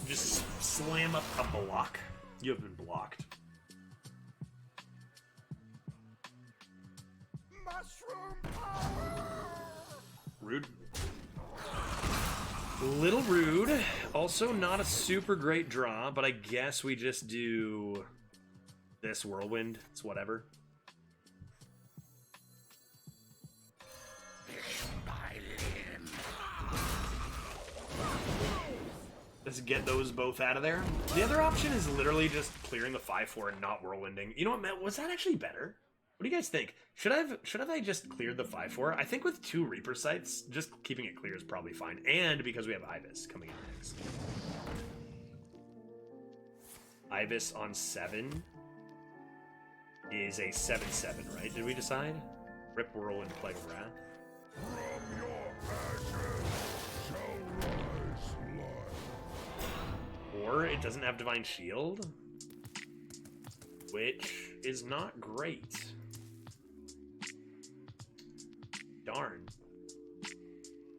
Just slam up a block. You have been blocked. Mushroom power. Rude. Little rude. Also not a super great draw, but I guess we just do this Whirlwind. It's whatever. Let's get those both out of there. The other option is literally just clearing the 5/4 and not Whirlwinding. You know what, Matt? Was that actually better? What do you guys think? Should I just cleared the 5/4? I think with 2 Reaper Scythes, just keeping it clear is probably fine. And because we have Ibis coming in next. Ibis on 7 is a 7/7, right? Did we decide? Rip Whirlwind, Plague of Wrath. From your ashes shall rise light. Or it doesn't have Divine Shield, which is not great. Darn.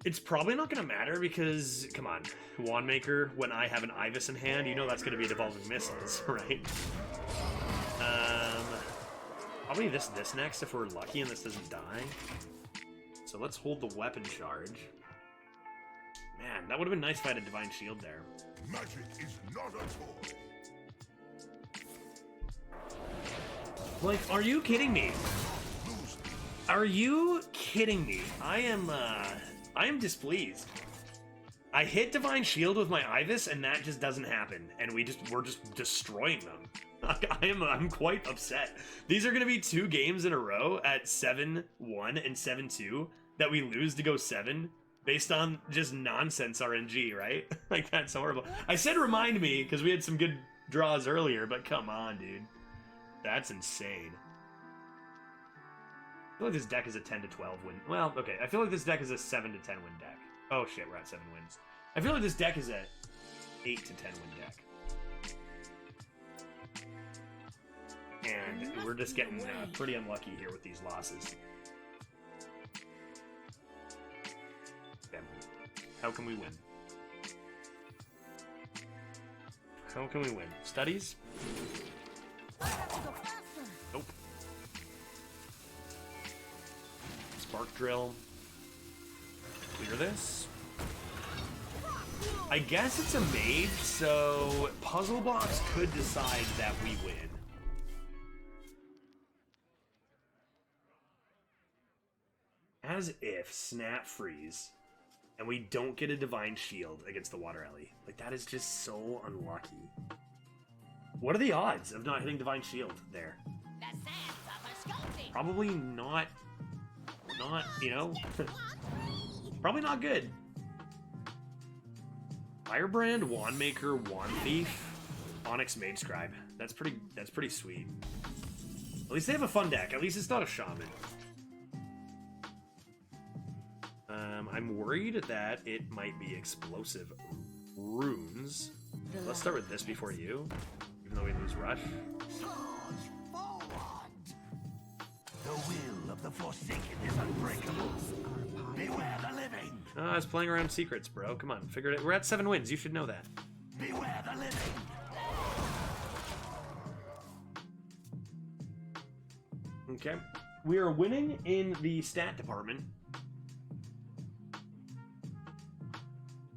It's probably not going to matter because, come on, Wand Maker, when I have an Ibis in hand, you know that's going to be Devolving Missiles, right? Probably this next if we're lucky and this doesn't die. So let's hold the weapon charge. Man, that would have been nice if I had a Divine Shield there. Magic is not a toy. Like, are you kidding me? Are you kidding me? I am displeased. I hit Divine Shield with my Ibis and that just doesn't happen. And we're just destroying them. I'm quite upset. These are going to be 2 games in a row at 7-1 and 7-2 that we lose to go 7 based on just nonsense RNG, right? Like, that's horrible. I said remind me because we had some good draws earlier, but come on, dude. That's insane. I feel like this deck is a 10-12 win. Well, okay. I feel like this deck is a 7-10 win deck. Oh shit, we're at 7 wins. I feel like this deck is a 8-10 win deck. And we're just getting pretty unlucky here with these losses. Okay. How can we win? How can we win? Studies? Nope. Spark Drill. Clear this. I guess it's a mage, so Puzzle Box could decide that we win. As if Snap Freeze and we don't get a Divine Shield against the Water Ellie. Like, that is just so unlucky. What are the odds of not hitting Divine Shield there? Probably not, you know, probably not good. Firebrand, Wand Maker, Wand Thief, Onyx Mage Scribe. That's pretty sweet. At least they have a fun deck. At least it's not a Shaman. I'm worried that it might be Explosive Runes. Let's start with this before you, even though we lose Rush. Charge forward. The will of the Forsaken is unbreakable. Beware the living. I was playing around secrets, bro. Come on, figure it. We're at 7 wins. You should know that. Beware the living. Okay. We are winning in the stat department.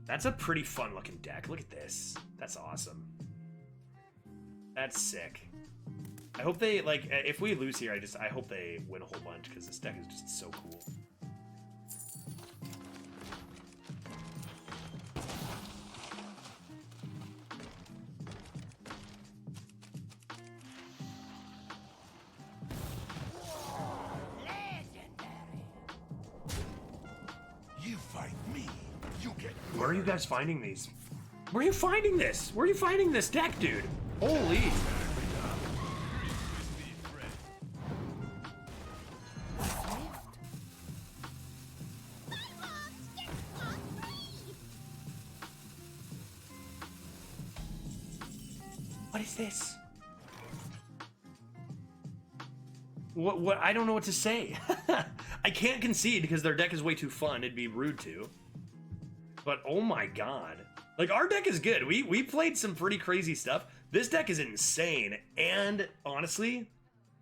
That's a pretty fun looking deck. Look at this. That's awesome. That's sick. I hope they, like, if we lose here, I hope they win a whole bunch, because this deck is just so cool. You fight me, you get. Where are you guys finding these? Where are you finding this? Where are you finding this deck, dude? Holy. What is this? What? I don't know what to say. I can't concede because their deck is way too fun. It'd be rude to. But oh my god. Like, our deck is good. We played some pretty crazy stuff. This deck is insane. And honestly,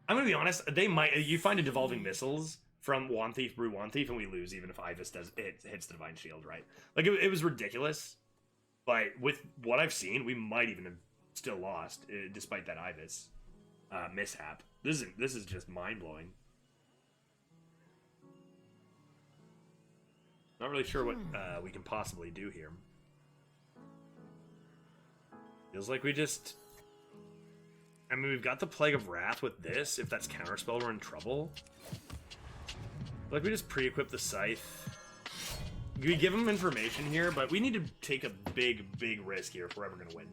I'm gonna be honest, you find a Devolving Missiles from Wand Thief, Brew Wand Thief, and we lose even if Ibis hits the Divine Shield, right? Like, it was ridiculous. But with what I've seen, we might even have still lost, despite that Ibis mishap. This is just mind-blowing. Not really sure what we can possibly do here. Feels like we just... I mean, we've got the Plague of Wrath with this. If that's Counterspell, we're in trouble. Like, we just pre-equip the Scythe. We give them information here, but we need to take a big, big risk here if we're ever going to win.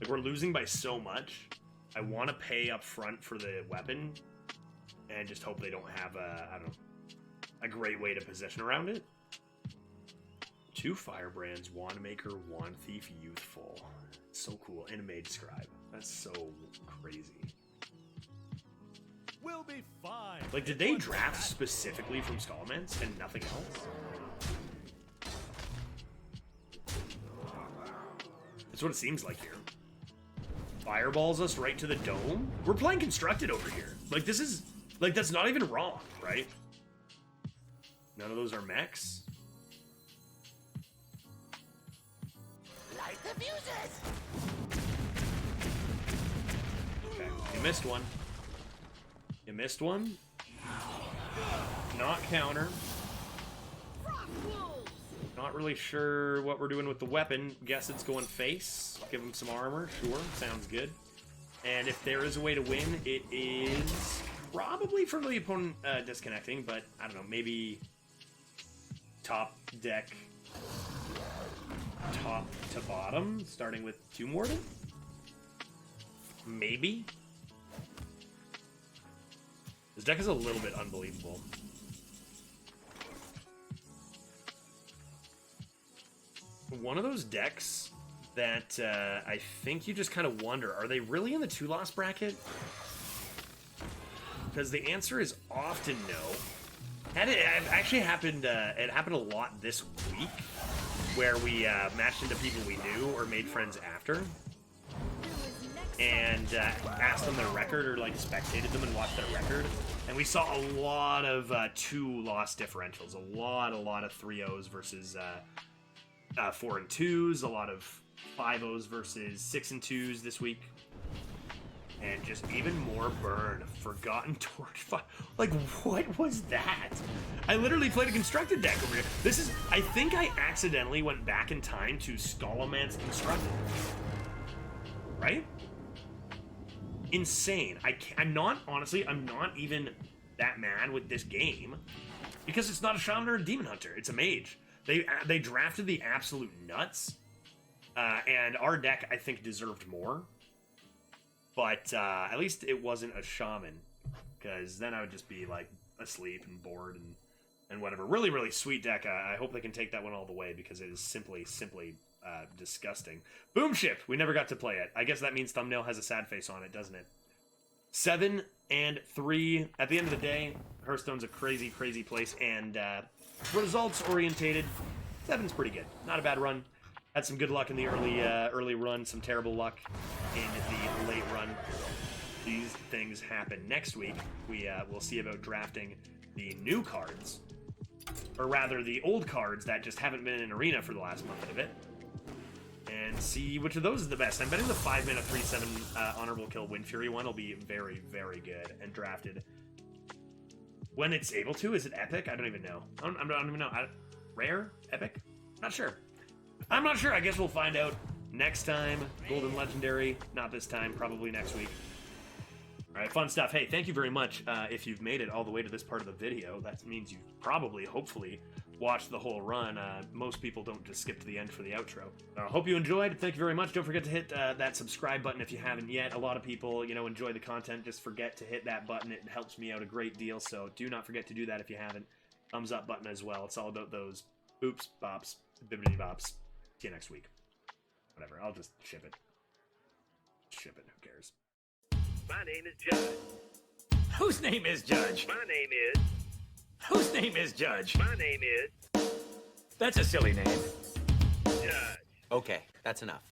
Like, we're losing by so much. I want to pay up front for the weapon and just hope they don't have I don't know, a great way to position around it. 2 Firebrands, Wandmaker, Wand Thief, Youthful. So cool. And a Mage Scribe. That's so crazy. We'll be fine. Like, did they draft specifically from Skullments and nothing else? That's what it seems like here. Fireballs us right to the dome? We're playing Constructed over here. Like, this is... Like, that's not even wrong, right? None of those are mechs. Light the fuses! Okay, you missed one. You missed one. Not counter. Not really sure what we're doing with the weapon. Guess it's going face. Give him some armor. Sure, sounds good. And if there is a way to win, it is probably from the opponent disconnecting, but I don't know, maybe top deck, top to bottom, starting with Tomb Warden? Maybe? This deck is a little bit unbelievable. One of those decks that I think you just kind of wonder, are they really in the 2-loss bracket? Because the answer is often no. It actually happened, it happened a lot this week, where we matched into people we knew or made friends after, and asked them their record or like spectated them and watched their record, and we saw a lot of 2-loss differentials, a lot of 3-0s versus 4 and 2s, a lot of 5-0s versus 6 and 2s this week, and just even more burn. Forgotten Torch. Like, what was that? I literally played a Constructed deck over here. This is, I think I accidentally went back in time to Scholomance Constructed. Right? Insane. I'm not even that mad with this game because it's not a Shaman or a Demon Hunter. It's a Mage. They drafted the absolute nuts, and our deck, I think, deserved more. But at least it wasn't a Shaman, because then I would just be like asleep and bored and whatever. Really, really sweet deck. I hope they can take that one all the way, because it is simply disgusting. Boom Ship. We never got to play it. I guess that means thumbnail has a sad face on it, doesn't it? 7 and 3. At the end of the day, Hearthstone's a crazy, crazy place, and results orientated, 7's pretty good. Not a bad run. Had some good luck in the early run, some terrible luck in the late run. These things happen next week. We'll see about drafting the new cards, or rather the old cards that just haven't been in Arena for the last month of it, and see which of those is the best. I'm betting the 5-mana 3/7 Honorable Kill Wind Fury one will be very, very good and drafted when it's able to. Is it epic? I don't even know. I don't even know. Rare? Epic? Not sure. I'm not sure. I guess we'll find out next time. Golden Legendary. Not this time. Probably next week. All right, fun stuff. Hey, thank you very much. If you've made it all the way to this part of the video, that means you've probably, hopefully, watched the whole run. Most people don't just skip to the end for the outro. Hope you enjoyed. Thank you very much. Don't forget to hit that subscribe button if you haven't yet. A lot of people, enjoy the content. Just forget to hit that button. It helps me out a great deal, so do not forget to do that if you haven't. Thumbs up button as well. It's all about those boops, bops, bibbidi bops. See you next week. Whatever. I'll just ship it. Ship it. Who cares? My name is Judge. Whose name is Judge? My name is. Whose name is Judge? My name is That's a silly name. Judge. Okay, that's enough.